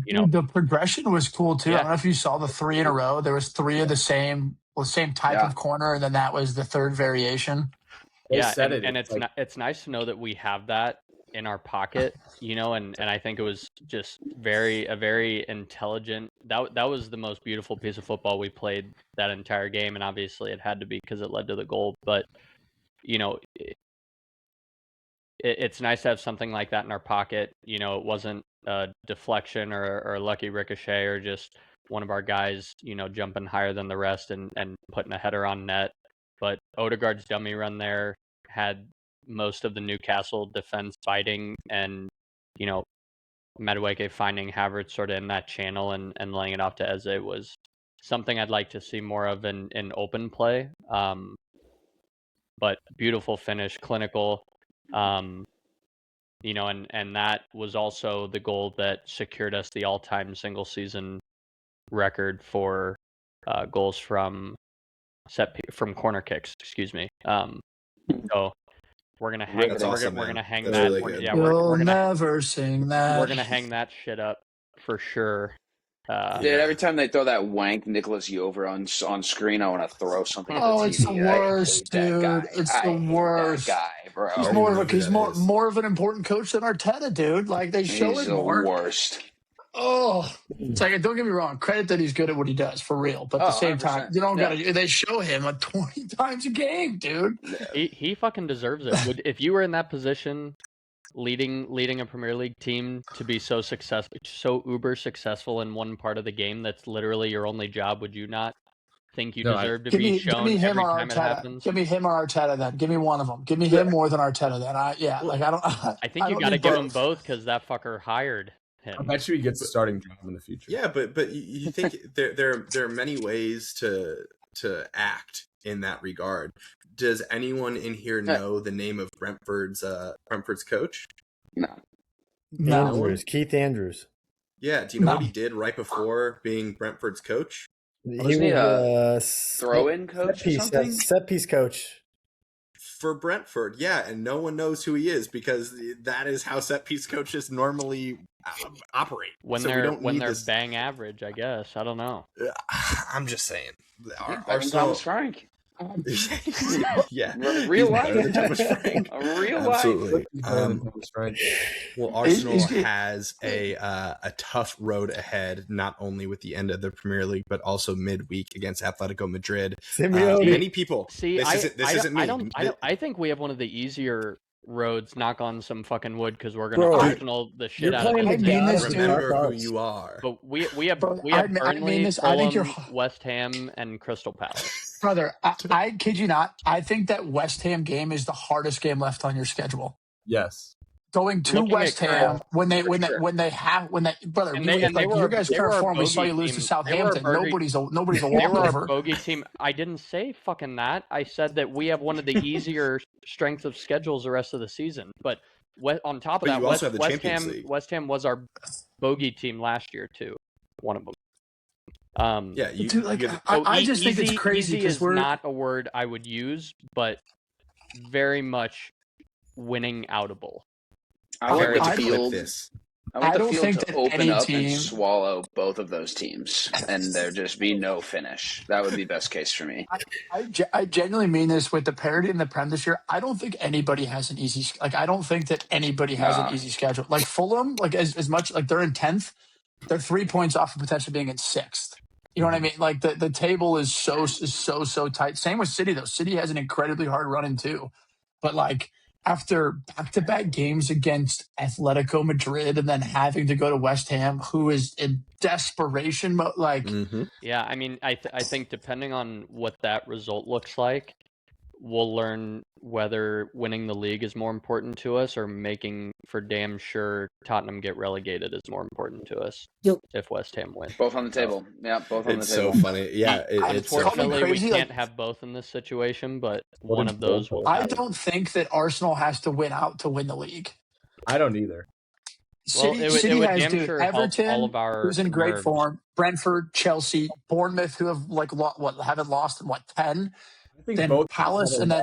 Dude, the progression was cool too. I don't know if you saw the 3 in a row. There was 3 of the same type of corner, and then that was the third variation. It's nice to know that we have that in our pocket, and I think it was just a very intelligent. That was the most beautiful piece of football we played that entire game, and obviously it had to be because it led to the goal. But it's nice to have something like that in our pocket. It wasn't a deflection or a lucky ricochet or just one of our guys, jumping higher than the rest and putting a header on net. But Odegaard's dummy run there had most of the Newcastle defense fighting, and Madueke finding Havertz sort of in that channel and laying it off to Eze was something I'd like to see more of in open play. But beautiful finish, clinical, and that was also the goal that secured us the all-time single season record for goals from corner kicks. Excuse me. So we're gonna hang. That's awesome, we're gonna hang That's that. really good. Yeah, we're gonna never sing that. We're gonna hang that shit up for sure. Dude, every time they throw that wank Nicholas Jover on screen, I want to throw something at the TV. It's the worst, dude. It's the worst. That guy, bro. He's more of an important coach than Arteta, dude. Like they show it more. He's the worst. Oh, it's like, don't get me wrong. Credit that he's good at what he does, for real. But at the same 100%. Time, you don't gotta. They show him like 20 times a game, dude. He fucking deserves it. If you were in that position, leading a Premier League team to be so uber successful in one part of the game that's literally your only job, would you not think you deserve to be shown every time it happens? Give me him or Arteta then. Give me one of them. Give me him more than Arteta then. I think you got to give him both because that fucker hired him. I bet you he gets a starting job in the future. Yeah, but you think there are many ways to act in that regard. Does anyone in here know the name of Brentford's coach? No. Andrews, Keith Andrews. Yeah, do you know what he did right before being Brentford's coach? He was a throw-in coach or something? Set piece coach. For Brentford, yeah, and no one knows who he is because that is how set piece coaches normally operate. When they're bang average, I guess. I don't know. I'm just saying. Thomas Frank. Yeah, real life. Real life. Well, Arsenal has a tough road ahead, not only with the end of the Premier League, but also midweek against Atletico Madrid. Many people. See, this isn't me. I think we have one of the easier roads. Knock on some fucking wood because we're going to Arsenal the shit out of it. Remember who you are. But we have Burnley, Fulham, West Ham, and Crystal Palace. Brother, I kid you not. I think that West Ham game is the hardest game left on your schedule. Yes. Going to West Ham when they you guys current form, we saw you lose to Southampton. Nobody's a walkover. They were a bogey team. I didn't say fucking that. I said that we have one of the easier strengths of schedules the rest of the season. But on top of that, West Ham was our bogey team last year too. One of them. I just think it's crazy because easy is not a word I would use, but very much winning outable. I want the field to open up and swallow both of those teams, and there just be no finish. That would be best case for me. I genuinely mean this with the parity in the Prem this year. I don't think anybody has an easy I don't think that anybody has an easy schedule. Like Fulham, as much they're in 10th, they're 3 points off of potentially being in 6th. You know what I mean? Like the table is so tight. Same with City though. City has an incredibly hard run in too, but after back-to-back games against Atletico Madrid and then having to go to West Ham, who is in desperation mode, Yeah, I mean, I think depending on what that result looks like, we'll learn whether winning the league is more important to us or making for damn sure Tottenham get relegated is more important to us. Yep. If West Ham wins. Both on the table. Yeah, both on the table. It's so funny. Yeah, it's so funny. Unfortunately, we can't have both in this situation, but one of those will I don't think that Arsenal has to win out to win the league. I don't either. City has Everton, who's in great form, Brentford, Chelsea, Bournemouth, who have haven't lost in 10. think then both Palace, and then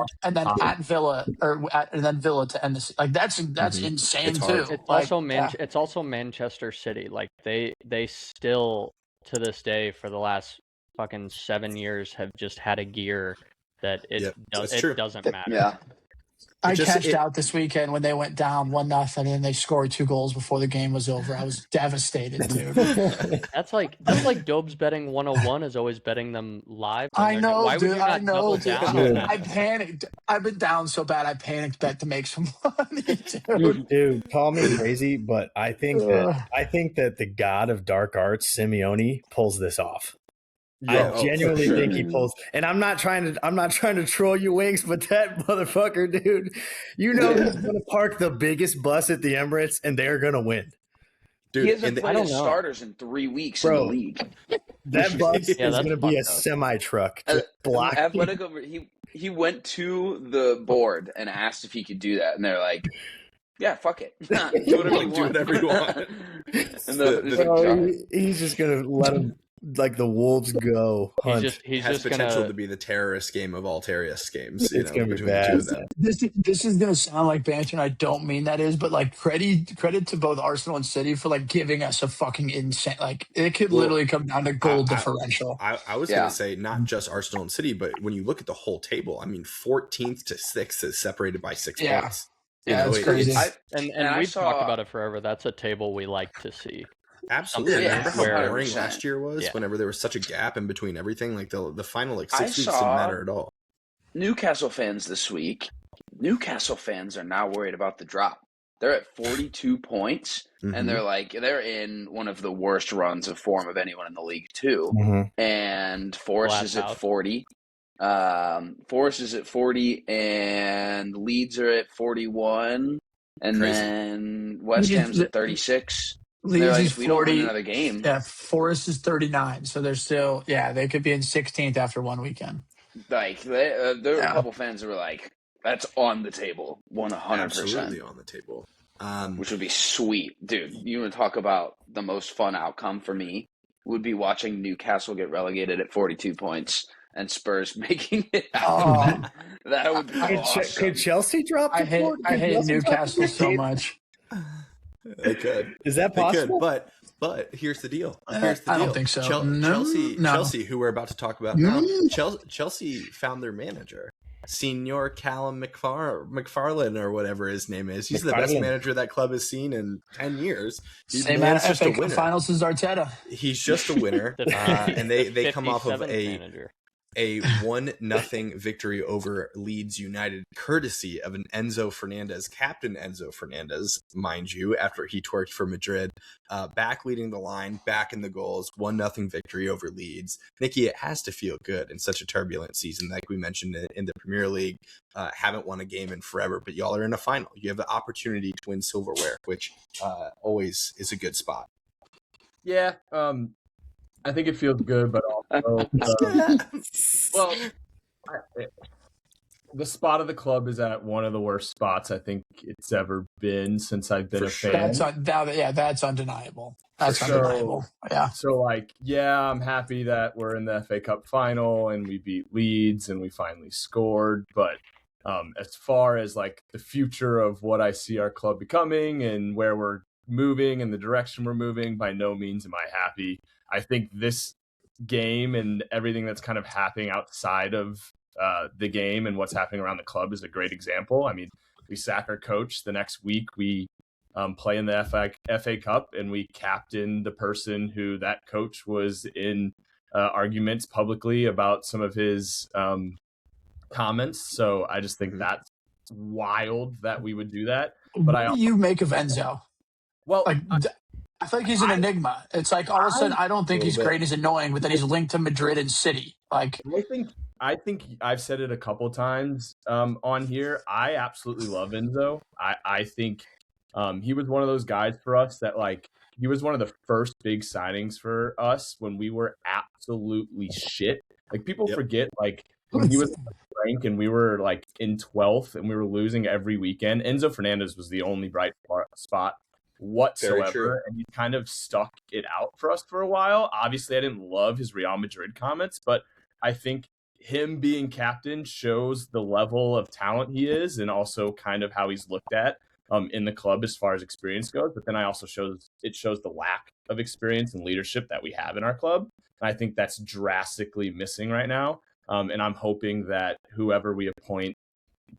at Villa, and then Villa to end this. Like that's insane It's too. hard. It's it's also Manchester City. Like they still to this day for the last fucking 7 years have just had a gear that it doesn't matter. Yeah. I cashed out this weekend when they went down 1-0 and then they scored 2 goals before the game was over. I was devastated, dude. That's like Dobes betting 101 is always betting them live. I know, Why dude. would you not double down on that? I panicked. I've been down so bad. I panicked bet to make some money, dude. Dude, call me crazy, but I think that the god of dark arts, Simeone, pulls this off. I genuinely think he pulls, and I'm not trying to troll you, Winks, but that motherfucker, dude, you know he's gonna park the biggest bus at the Emirates, and they're gonna win. Dude, he hasn't played his starters in 3 weeks in the league. That bus is gonna be a semi truck. Atletico, he went to the board and asked if he could do that, and they're like, "Yeah, fuck it, do whatever you want." And he's just gonna let him. Like the Wolves go. He has potential to be the terrorist game of all terrorist games. It's gonna be bad. This is gonna sound like banter, and I don't mean that is, but like credit to both Arsenal and City for like giving us a fucking insane. Like it could literally come down to goal differential. I was gonna say not just Arsenal and City, but when you look at the whole table, I mean, 14th to 6th is separated by 6 points. It's crazy. And we've talked about it forever. That's a table we like to see. Absolutely. Remember how boring last year was whenever there was such a gap in between everything? Like the final 6 weeks didn't matter at all. Newcastle fans this week, Newcastle fans are now worried about the drop. They're at 42 points, and they're in one of the worst runs of form of anyone in the league too. And Forest is at 40. Forest is at 40, and Leeds are at 41, and then West Ham's at 36. Leeds like, is 40. We don't win another game. Yeah, Forest is 39, so they're still they could be in 16th after one weekekend. Like there were a couple fans that were like, "That's on the table, 100%." Absolutely on the table, which would be sweet, dude. You want to talk about the most fun outcome for me? Would be watching Newcastle get relegated at 42 points and Spurs making it out. That would be awesome. Could Chelsea drop? I hate Newcastle so much. They could. Is that possible? But here's the deal. I don't think so. Chelsea, who we're about to talk about now. Chelsea found their manager, Senior Callum McFarlane or whatever his name is. He's the best manager that club has seen in 10 years. Same amount of FA Cup finals as Arteta. He's just a winner, and they come off of a 1-0 victory over Leeds United, courtesy of an Enzo Fernandez, Captain Enzo Fernandez, mind you, after he twerked for Madrid, back leading the line, back in the goals, 1-0 victory over Leeds. Nicky, it has to feel good in such a turbulent season, like we mentioned in the Premier League. Haven't won a game in forever, but y'all are in a final. You have the opportunity to win silverware, which always is a good spot. Yeah, I think it feels good, but also, the spot of the club is at one of the worst spots I think it's ever been since I've been a fan. That's undeniable. That's undeniable. Yeah. So, I'm happy that we're in the FA Cup final and we beat Leeds and we finally scored. But as far as the future of what I see our club becoming and where we're moving and the direction we're moving, by no means am I happy. I think this game and everything that's kind of happening outside of the game and what's happening around the club is a great example. I mean, we sack our coach. The next week we play in the FA Cup and we captain the person who that coach was in arguments publicly about some of his comments. So I just think that's wild that we would do that. But what do you make of Enzo? Well, I feel like he's an enigma. It's like all of a sudden I don't think he's great. He's annoying, but then he's linked to Madrid and City. I think I've said it a couple times on here. I absolutely love Enzo. I think he was one of those guys for us that he was one of the first big signings for us when we were absolutely shit. People forget when he was rank and we were in 12th and we were losing every weekend. Enzo Fernandez was the only bright spot whatsoever, and he kind of stuck it out for us for a while. Obviously, I didn't love his Real Madrid comments, but I think him being captain shows the level of talent he is, and also kind of how he's looked at in the club as far as experience goes. But then I also shows the lack of experience and leadership that we have in our club. And I think that's drastically missing right now. And I'm hoping that whoever we appoint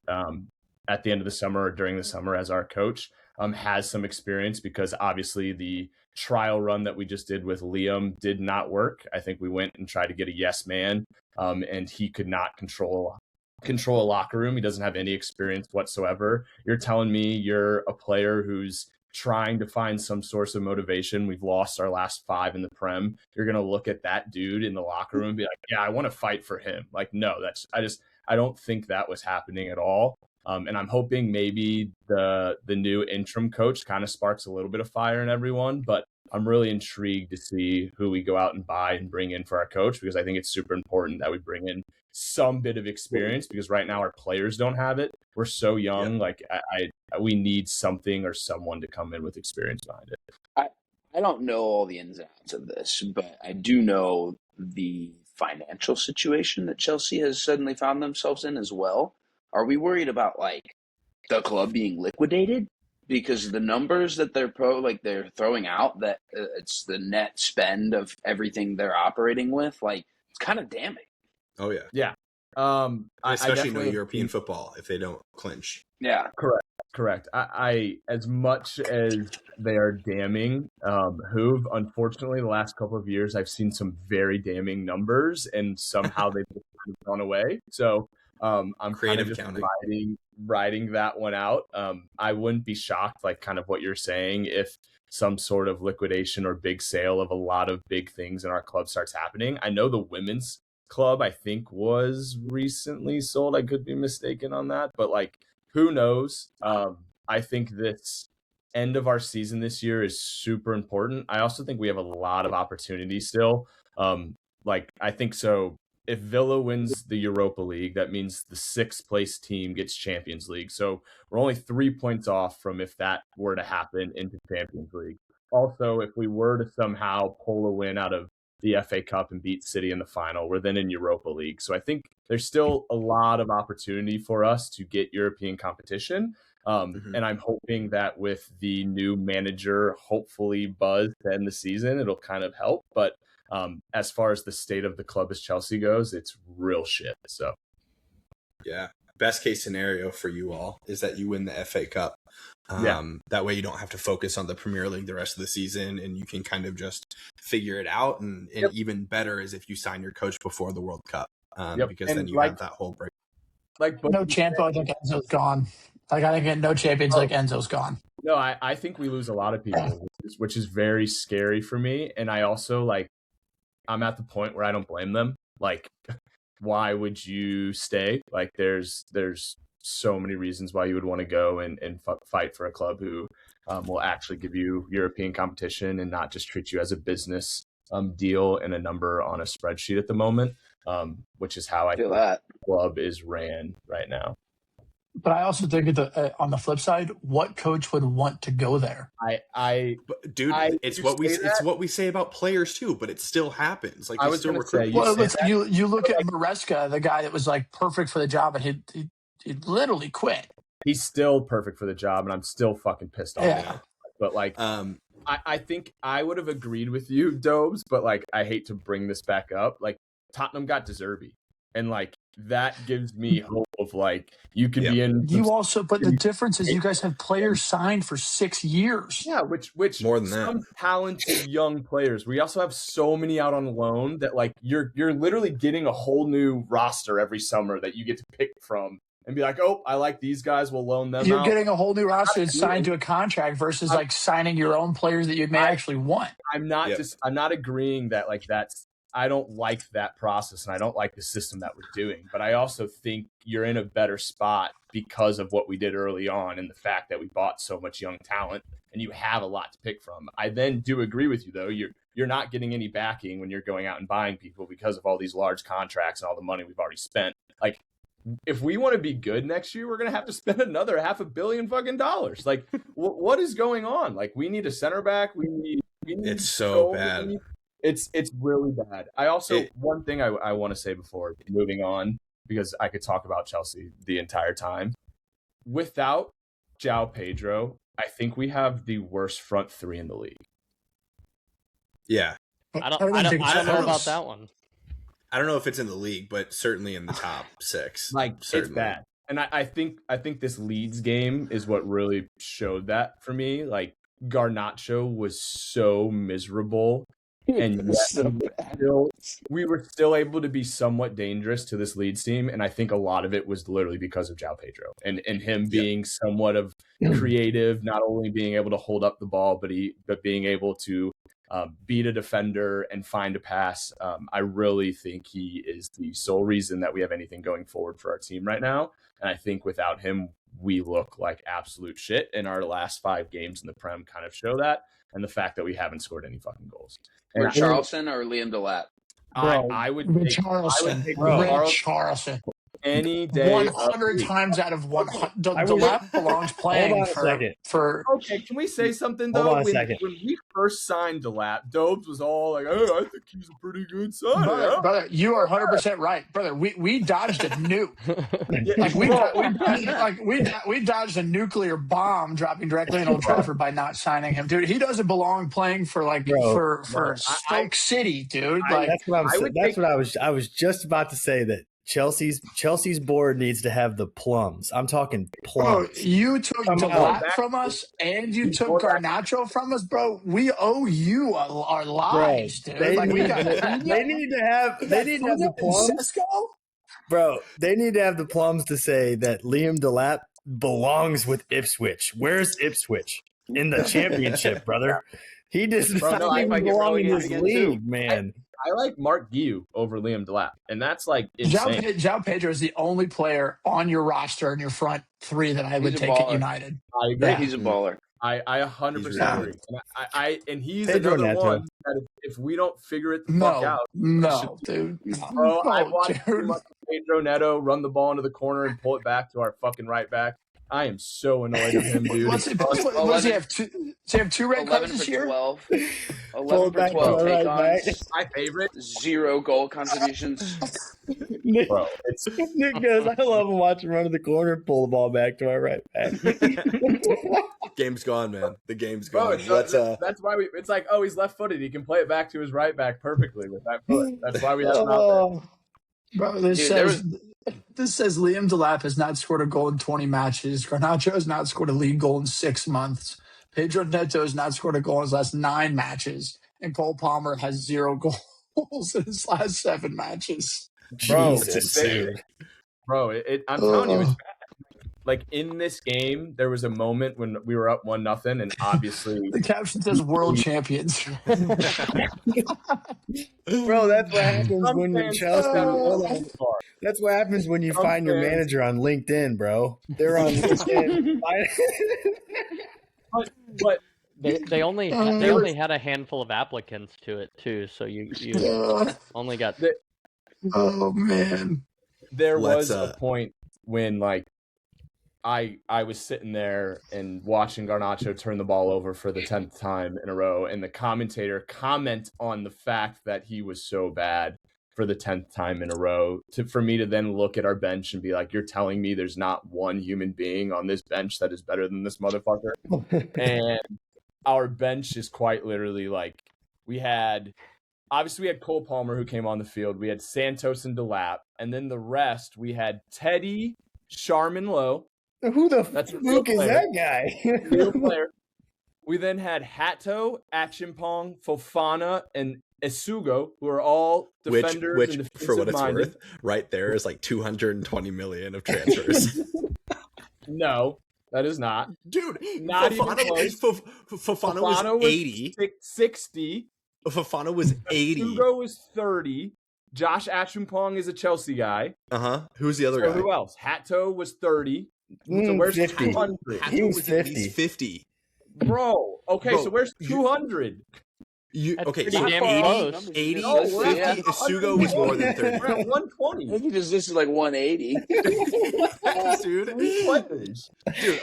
at the end of the summer or during the summer as our coach has some experience, because obviously the trial run that we just did with Liam did not work. I think we went and tried to get a yes man, and he could not control a locker room. He doesn't have any experience whatsoever. You're telling me you're a player who's trying to find some source of motivation. We've lost our last 5 in the Prem. You're going to look at that dude in the locker room and be like, yeah, I want to fight for him. Like, no, I don't think that was happening at all. And I'm hoping maybe the new interim coach kind of sparks a little bit of fire in everyone, but I'm really intrigued to see who we go out and buy and bring in for our coach, because I think it's super important that we bring in some bit of experience, because right now our players don't have it. We're so young. Like we need something or someone to come in with experience behind it. I don't know all the ins and outs of this, but I do know the financial situation that Chelsea has suddenly found themselves in as well. Are we worried about like the club being liquidated? Because the numbers that they're throwing out, that it's the net spend of everything they're operating with, like, it's kind of damning. Oh yeah, yeah. Especially no European football if they don't clinch. Yeah, correct. I as much as they are damning, Hoove, unfortunately, the last couple of years I've seen some very damning numbers, and somehow they've gone away. So I'm creative kind of accounting. riding that one out. I wouldn't be shocked, like kind of what you're saying, if some sort of liquidation or big sale of a lot of big things in our club starts happening. I know the women's club, I think, was recently sold. I could be mistaken on that, but like, who knows? I think this end of our season this year is super important. I also think we have a lot of opportunity still. I think so. If Villa wins the Europa League, that means the 6th place team gets Champions League. So we're only 3 points off from, if that were to happen, into Champions League. Also, if we were to somehow pull a win out of the FA Cup and beat City in the final, we're then in Europa League. So I think there's still a lot of opportunity for us to get European competition. And I'm hoping that with the new manager, hopefully buzz to end the season, it'll kind of help. But as far as the state of the club as Chelsea goes, it's real shit. So, yeah, best case scenario for you all is that you win the FA Cup. That way you don't have to focus on the Premier League the rest of the season, and you can kind of just figure it out. And even better is if you sign your coach before the World Cup, because then you have that whole break. Like no champion, I think Enzo's gone. Like I think no champions, like Enzo's gone. No, I think we lose a lot of people, which is very scary for me. And I also I'm at the point where I don't blame them. Like, why would you stay? Like, there's so many reasons why you would want to go and fight for a club who will actually give you European competition and not just treat you as a business deal and a number on a spreadsheet at the moment, which is how I feel that club is ran right now. But I also think on the flip side, what coach would want to go there? It's what we say about players too, but it still happens. Like, we still recruit. You look at Maresca, the guy that was like perfect for the job, and he literally quit. He's still perfect for the job, and I'm still fucking pissed off. Yeah. But I think I would have agreed with you, Dobes, but I hate to bring this back up. Like, Tottenham got De Zerbi, and that gives me hope of you could be in. You also, but the difference is you guys have players signed for 6 years. Yeah, which more than some that. Talented young players. We also have so many out on loan that you're literally getting a whole new roster every summer that you get to pick from and be like, oh, I like these guys. We'll loan them. You're getting a whole new roster signed to a contract versus signing your own players that you may actually want. I'm not agreeing that that's. I don't like that process, and I don't like the system that we're doing. But I also think you're in a better spot because of what we did early on and the fact that we bought so much young talent, and you have a lot to pick from. I then do agree with you, though. You're not getting any backing when you're going out and buying people because of all these large contracts and all the money we've already spent. If we want to be good next year, we're going to have to spend another $500 million fucking dollars. What is going on? We need a center back. We need it's so bad. It's really bad. I also one thing I want to say before moving on, because I could talk about Chelsea the entire time. Without João Pedro, I think we have the worst front three in the league. Yeah. I don't know about that one. I don't know if it's in the league, but certainly in the top 6. It's bad. And I think this Leeds game is what really showed that for me. Like, Garnacho was so miserable, and yet we were still able to be somewhat dangerous to this Leeds team. And I think a lot of it was literally because of João Pedro and him being somewhat of creative, not only being able to hold up the ball, but being able to beat a defender and find a pass. I really think he is the sole reason that we have anything going forward for our team right now. And I think without him, we look like absolute shit. And our last 5 games in the Prem kind of show that. And the fact that we haven't scored any fucking goals. Richarlison or Liam Delap? I would take Richarlison. Any day. 100 times out of 100. Delap belongs playing. Hold on a second. Okay, can we say something though? Hold on a second. When we first signed Delap, Dobes was all like, "Oh, I think he's a pretty good sign." Brother, you are 100% right, brother. We dodged a nuke. we dodged a nuclear bomb dropping directly in Old Trafford by not signing him, dude. He doesn't belong playing for Stoke City, dude. That's what I was just about to say, that Chelsea's board needs to have the plums. I'm talking plums. Bro, you took Delap from us, and you took Garnacho from us, bro. We owe you our lives, dude. They need to have the plums. Bro, they need to have the plums to say that Liam Delap belongs with Ipswich. Where's Ipswich? In the championship, brother. He does not even belong in this league, man. I like Mark Guiu over Liam Delap, and that's like insane. João Pedro is the only player on your roster in your front 3 that I would take at United. I agree. He's a baller. I 100% agree. And he's Pedro another Neto. One that if we don't figure it the fuck out. Dude. Bro, I watched Pedro Neto run the ball into the corner and pull it back to our fucking right back. I am so annoyed with him, dude. Does he have 2 red cards this year? 11 for 12 take-ons. My favorite. 0 goal contributions. Nick goes, I love him watching run to the corner and pull the ball back to our right back. Game's gone, man. The game's gone. That's why it's like, oh, he's left-footed. He can play it back to his right back perfectly with that foot. That's why we have him out there. Bro, this says Liam Delap has not scored a goal in 20 matches. Garnacho has not scored a league goal in 6 months. Pedro Neto has not scored a goal in his last 9 matches. And Cole Palmer has 0 goals in his last 7 matches. Bro, I'm telling you, it's bad. Like, in this game, there was a moment when we were up 1-0, and obviously the caption says "World Champions." Bro, that's what happens when you're Chelsea. That's what happens when you find your manager on LinkedIn, bro. They're on LinkedIn. but they only had a handful of applicants to it too, so you only got. Oh man, there was a point when like. I was sitting there and watching Garnacho turn the ball over for the 10th time in a row, and the commentator comment on the fact that he was so bad for the 10th time in a row for me to then look at our bench and be like, you're telling me there's not one human being on this bench that is better than this motherfucker? And our bench is quite literally like, we had Cole Palmer who came on the field. We had Santos and Delap, and then the rest, we had Teddy, Sharman Lowe. Who the fuck is that guy? Real player. We then had Hato, Achimpong, Fofana, and Esugo, who are all defenders which and defensive for what it's minded. worth, right there is like 220 million of transfers. No, that is not. Dude, not Fofana, even close. Fofana was 80. 60. Fofana was 80. Esugo was 30. Josh Achimpong is a Chelsea guy. Who's the other guy? Who else? Hato was 30. So where's 50? 200? He was 50. 50. Bro, okay, so where's 200? Okay, so so 80, No, 50, Isugo was more than 30. We're at 120. I think this is like 180. Dude,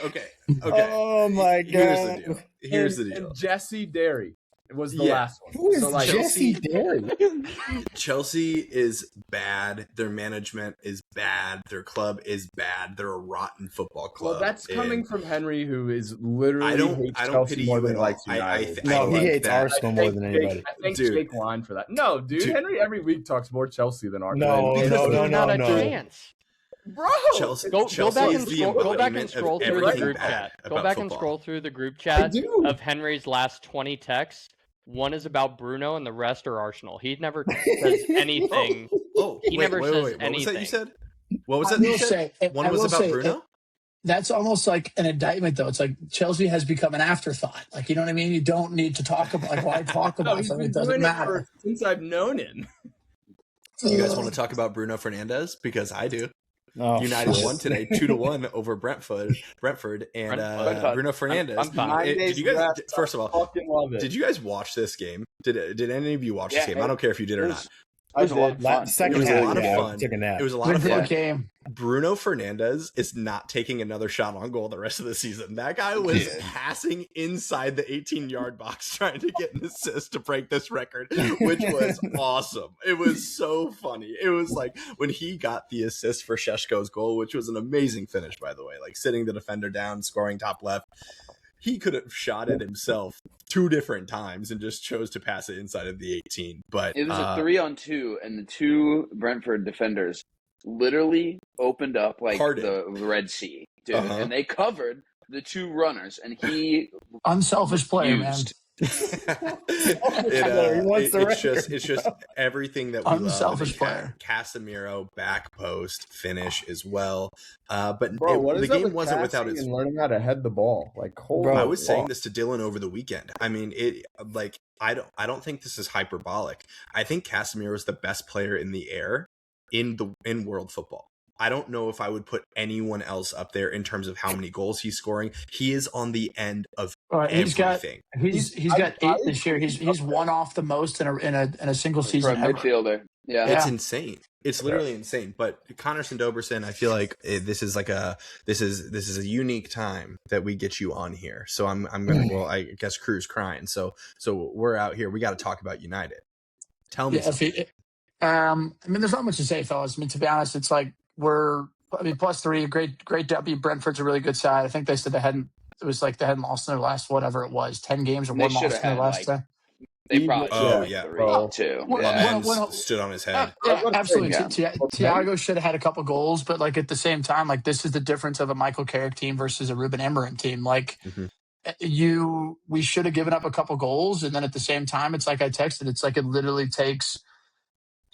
okay. Oh my god. Here's the deal. And Jesse Derry. was the last one. Who is So, like, Jesse Derry? Chelsea is bad. Their management is bad. Their club is bad. They're a rotten football club. Well, that's coming from Henry, who is literally I don't hates pity Chelsea more you than at he all. likes United. No, he hates that- Arsenal more than anybody. I think Dude. Jake Line for that. No, dude, Henry every week talks more Chelsea than Arsenal. Not a chance. Bro, Chelsea, Go back and is the scroll back and embodiment scroll of through the everything group bad chat. Go about back and football. scroll through the group chat do. of Henry's last 20 texts. One is about Bruno and the rest are Arsenal. He never says anything. He never says anything. What was that you said? What was I that you will said? say, One I was will about say, Bruno? That's almost like an indictment, though. It's like Chelsea has become an afterthought. Like, you know what I mean? You don't need to talk about, like, why talk about He's something? been It doesn't doing matter. it since I've known him. You guys want to talk about Bruno Fernandes? Because I do. Oh, United shit. won today 2-1 over Brentford, and Bruno Fernandes. Did you guys? First of all, did you guys watch this game? Did any of you watch this game? I don't care if you did or not. It was a lot of fun. Second It was half, a lot of yeah, fun. took a nap. It was a lot of Good fun. game. Bruno Fernandes is not taking another shot on goal the rest of the season. That guy was passing inside the 18-yard box trying to get an assist to break this record, which was awesome. It was so funny. It was like when he got the assist for Šeško's goal, which was an amazing finish, by the way, like sitting the defender down, scoring top left. He could have shot it himself 2 different times and just chose to pass it inside of the 18. But it was a 3-on-2, and the 2 Brentford defenders literally opened up like the Red Sea, dude, and they covered the 2 runners, and he unselfish player, man. It's just everything that we unselfish love. Player. Casemiro back post finish as well. But Bro, the game wasn't without its. Learning how to head the ball, like I was saying this to Dylan over the weekend. I mean, I don't think this is hyperbolic. I think Casemiro is the best player in the air in world football. I don't know if I would put anyone else up there in terms of how many goals he's scoring. He is on the end of everything. He's got 8 this year. He's one off the most in a single season for a midfielder. Yeah, it's insane. It's literally insane. But Connor Sandoberson, I feel like this is a unique time that we get you on here. So I'm gonna. Well, I guess Crew's crying. So we're out here. We got to talk about United. Tell me. I mean, there's not much to say, fellas. I mean, to be honest, it's like +3, great W. Brentford's a really good side. I think they said they hadn't lost in their last, whatever it was, 10 games or one loss in their last 10. They probably too. Stood on his head. Absolutely. Thiago should have had a couple goals, but like at the same time, like this is the difference of a Michael Carrick team versus a Ruben Amorim team. Like we should have given up a couple goals, and then at the same time, it's like I texted. It's like it literally takes,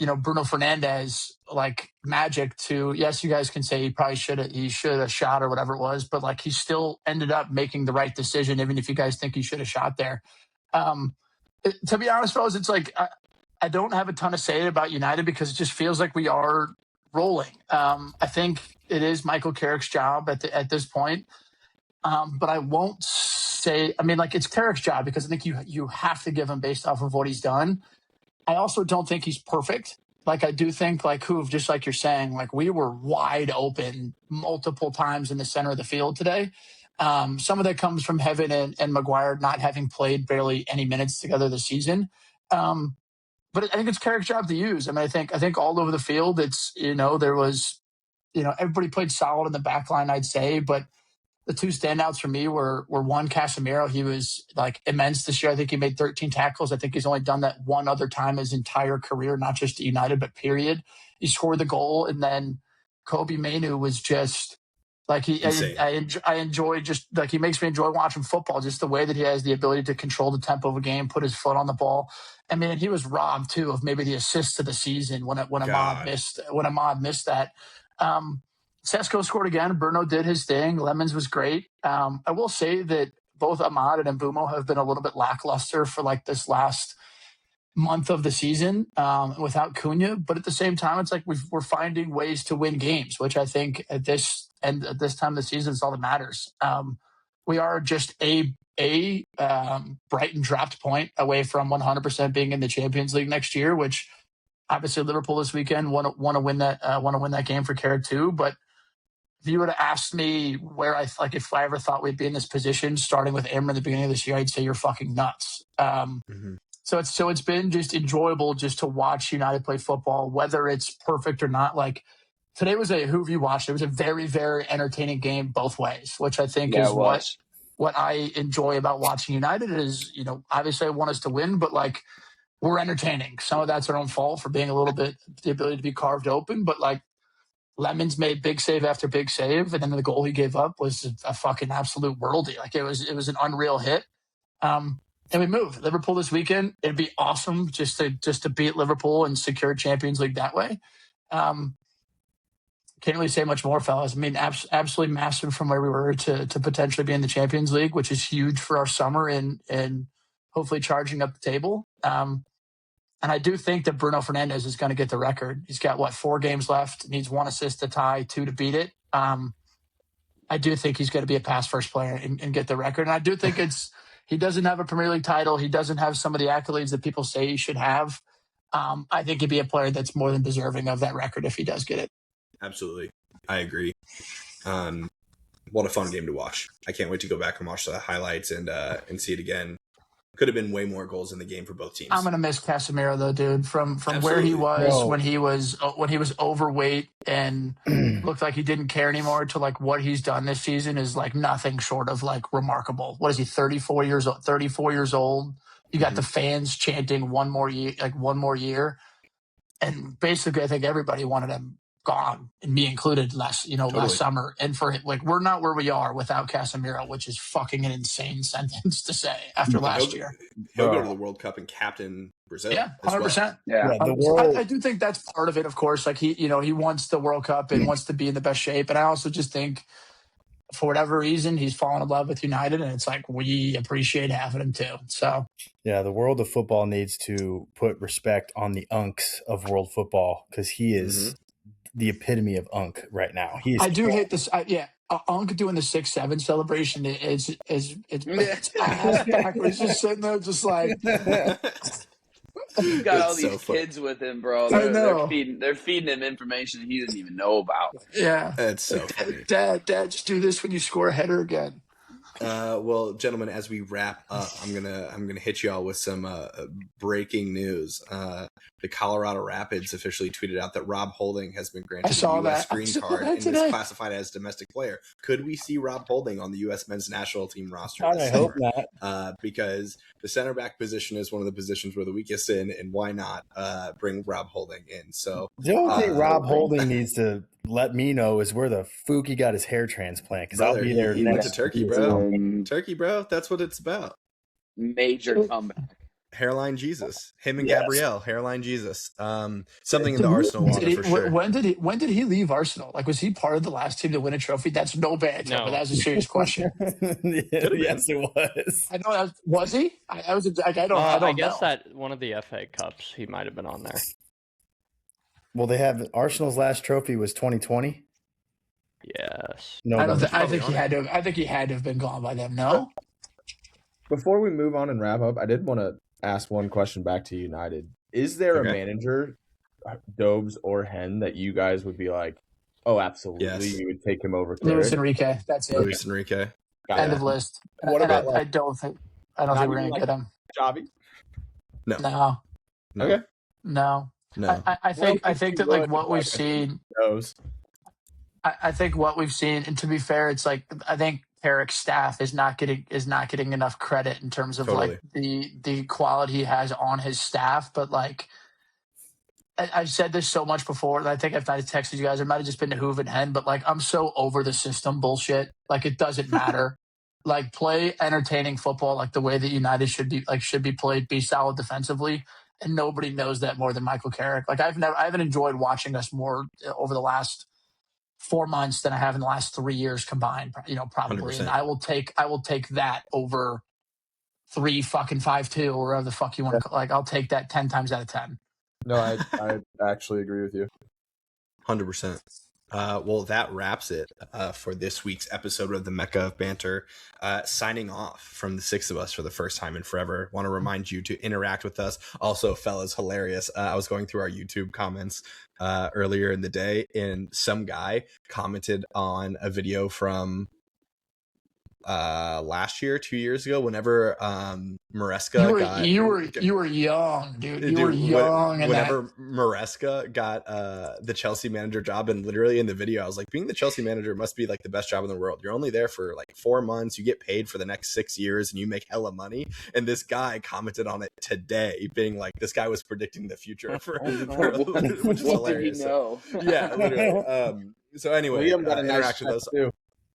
Bruno Fernandes like magic to, yes, you guys can say he should have shot or whatever it was, but like he still ended up making the right decision, even if you guys think he should have shot there. To be honest, fellas, it's like I don't have a ton to say about United because it just feels like we are rolling. I think it is Michael Carrick's job at this point, but I won't say. I mean, like it's Carrick's job because I think you have to give him based off of what he's done. I also don't think he's perfect. Like I do think just like you're saying, like we were wide open multiple times in the center of the field today. Some of that comes from Heaven and Maguire not having played barely any minutes together this season. But I think it's Carrick's job to use. I mean, I think all over the field, it's, there was, everybody played solid in the back line, I'd say, but the 2 standouts for me were one, Casemiro. He was like immense this year. I think he made 13 tackles. I think he's only done that one other time his entire career, not just at United, but period. He scored the goal. And then Kobe Mainoo was just like I enjoy just like he makes me enjoy watching football, just the way that he has the ability to control the tempo of a game, put his foot on the ball. I mean, he was robbed too of maybe the assist of the season when Ahmad missed that. Šeško scored again. Bruno did his thing. Lemons was great. I will say that both Ahmad and Mbeumo have been a little bit lackluster for like this last month of the season without Cunha. But at the same time, it's like we're finding ways to win games, which I think at this time of the season is all that matters. We are just a Brighton dropped point away from 100% being in the Champions League next year, which obviously Liverpool this weekend want to win that game for Carrick too. But if you were to ask me where if I ever thought we'd be in this position, starting with Amber in the beginning of this year, I'd say you're fucking nuts. So it's been just enjoyable just to watch United play football, whether it's perfect or not. Like today was who have you watched? It was a very, very entertaining game both ways, which I think is what I enjoy about watching United is, obviously I want us to win, but like we're entertaining. Some of that's our own fault for being a little bit the ability to be carved open, but like Lemons made big save after big save, and then the goal he gave up was a fucking absolute worldie. Like it was an unreal hit. And we moved Liverpool this weekend. It'd be awesome just to beat Liverpool and secure Champions League that way. Can't really say much more, fellas. I mean, absolutely massive from where we were to potentially be in the Champions League, which is huge for our summer and hopefully charging up the table. And I do think that Bruno Fernandes is going to get the record. He's got, 4 games left, needs 1 assist to tie, 2 to beat it. I do think he's going to be a pass-first player and get the record. And I do think he doesn't have a Premier League title. He doesn't have some of the accolades that people say he should have. I think he'd be a player that's more than deserving of that record if he does get it. Absolutely. I agree. What a fun game to watch. I can't wait to go back and watch the highlights and see it again. Could have been way more goals in the game for both teams. I'm gonna miss Casemiro though, dude. From where he was when he was overweight and looked like he didn't care anymore to like what he's done this season is like nothing short of like remarkable. What is he? 34 years old. You got the fans chanting one more year, and basically I think everybody wanted him gone, and me included, last summer. And for like, we're not where we are without Casemiro, which is fucking an insane sentence to say after last year. He'll go to the World Cup and captain Brazil. Yeah, 100%. Yeah, I do think that's part of it. Of course, like he wants the World Cup and wants to be in the best shape. And I also just think, for whatever reason, he's fallen in love with United, and it's like we appreciate having him too. So yeah, the world of football needs to put respect on the unks of world football because he is the epitome of unk right now. I do hate this. Unk doing the 6-7 celebration is ass backwards, just sitting there, just like. He's got all these kids with him, bro. They're feeding him information he doesn't even know about. Yeah, that's so funny. Dad, just do this when you score a header again. Well, gentlemen, as we wrap up, I'm gonna hit you all with some breaking news. The Colorado Rapids officially tweeted out that Rob Holding has been granted a U.S. green card and is classified as domestic player. Could we see Rob Holding on the U.S. men's national team roster? I hope not. Because the center back position is one of the positions we're the weakest in, and why not bring Rob Holding in? So the only thing Rob Holding needs to let me know is where the fuck he got his hair transplant, because I'll be there. He went to Turkey, bro. Turkey, bro. That's what it's about. Major comeback. Hairline Jesus. Him and Gabrielle. Hairline Jesus. Something in the Arsenal water for sure. When did he leave Arsenal? Like, was he part of the last team to win a trophy? That's no bad, but that was a serious question. Yes, it was. I know. Was he? I don't know. I guess that one of the FA Cups, he might have been on there. Well, they have Arsenal's last trophy was 2020. Yes. No, I think he had to. I think he had to have been gone by then. No. Before we move on and wrap up, I did want to ask one question back to United. Is there a manager, Dobes or Hen, that you guys would be like, oh, absolutely, you would take him over? Luis Enrique. That's it. Luis Enrique. End of list. What about? I don't think we're gonna get him. Javi? No. Okay. No. I think that like what we've seen. I think what we've seen, and to be fair, it's like I think Eric's staff is not getting enough credit in terms of like the quality he has on his staff. But like I've said this so much before, and I think I've texted you guys. It might have just been to Hoove and Hen, but like I'm so over the system bullshit. Like it doesn't matter. Like play entertaining football, like the way that United should be played. Be solid defensively. And nobody knows that more than Michael Carrick. Like I haven't enjoyed watching us more over the last 4 months than I have in the last 3 years combined. Probably. 100%. And I will take that over 3-5-2 or whatever the fuck you want to. Like I'll take that 10 times out of 10. No, I actually agree with you. 100%. Well, that wraps it for this week's episode of the Mecca of Banter. Signing off from the six of us for the first time in forever. Want to remind you to interact with us. Also, fellas, hilarious. I was going through our YouTube comments earlier in the day, and some guy commented on a video from last year, 2 years ago, whenever Maresca you were young, dude. You were young, whenever Maresca got the Chelsea manager job, and literally in the video, I was like, being the Chelsea manager must be like the best job in the world. You're only there for like 4 months, you get paid for the next 6 years, and you make hella money. And this guy commented on it today, being like, this guy was predicting the future for which is hilarious. What did he know? Yeah, literally. So anyway, interact with us. Too.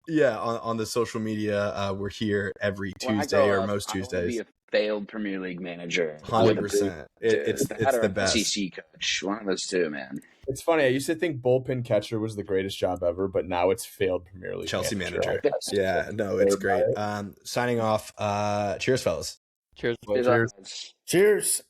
Yeah, on the social media, we're here every Tuesday or most Tuesdays. I want to be a failed Premier League manager. 100%. It's the best. SEC coach. One of those two, man. It's funny. I used to think bullpen catcher was the greatest job ever, but now it's failed Premier League Chelsea manager. Yeah, no, it's great. Signing off. Cheers, fellas. Cheers. Cheers. Cheers.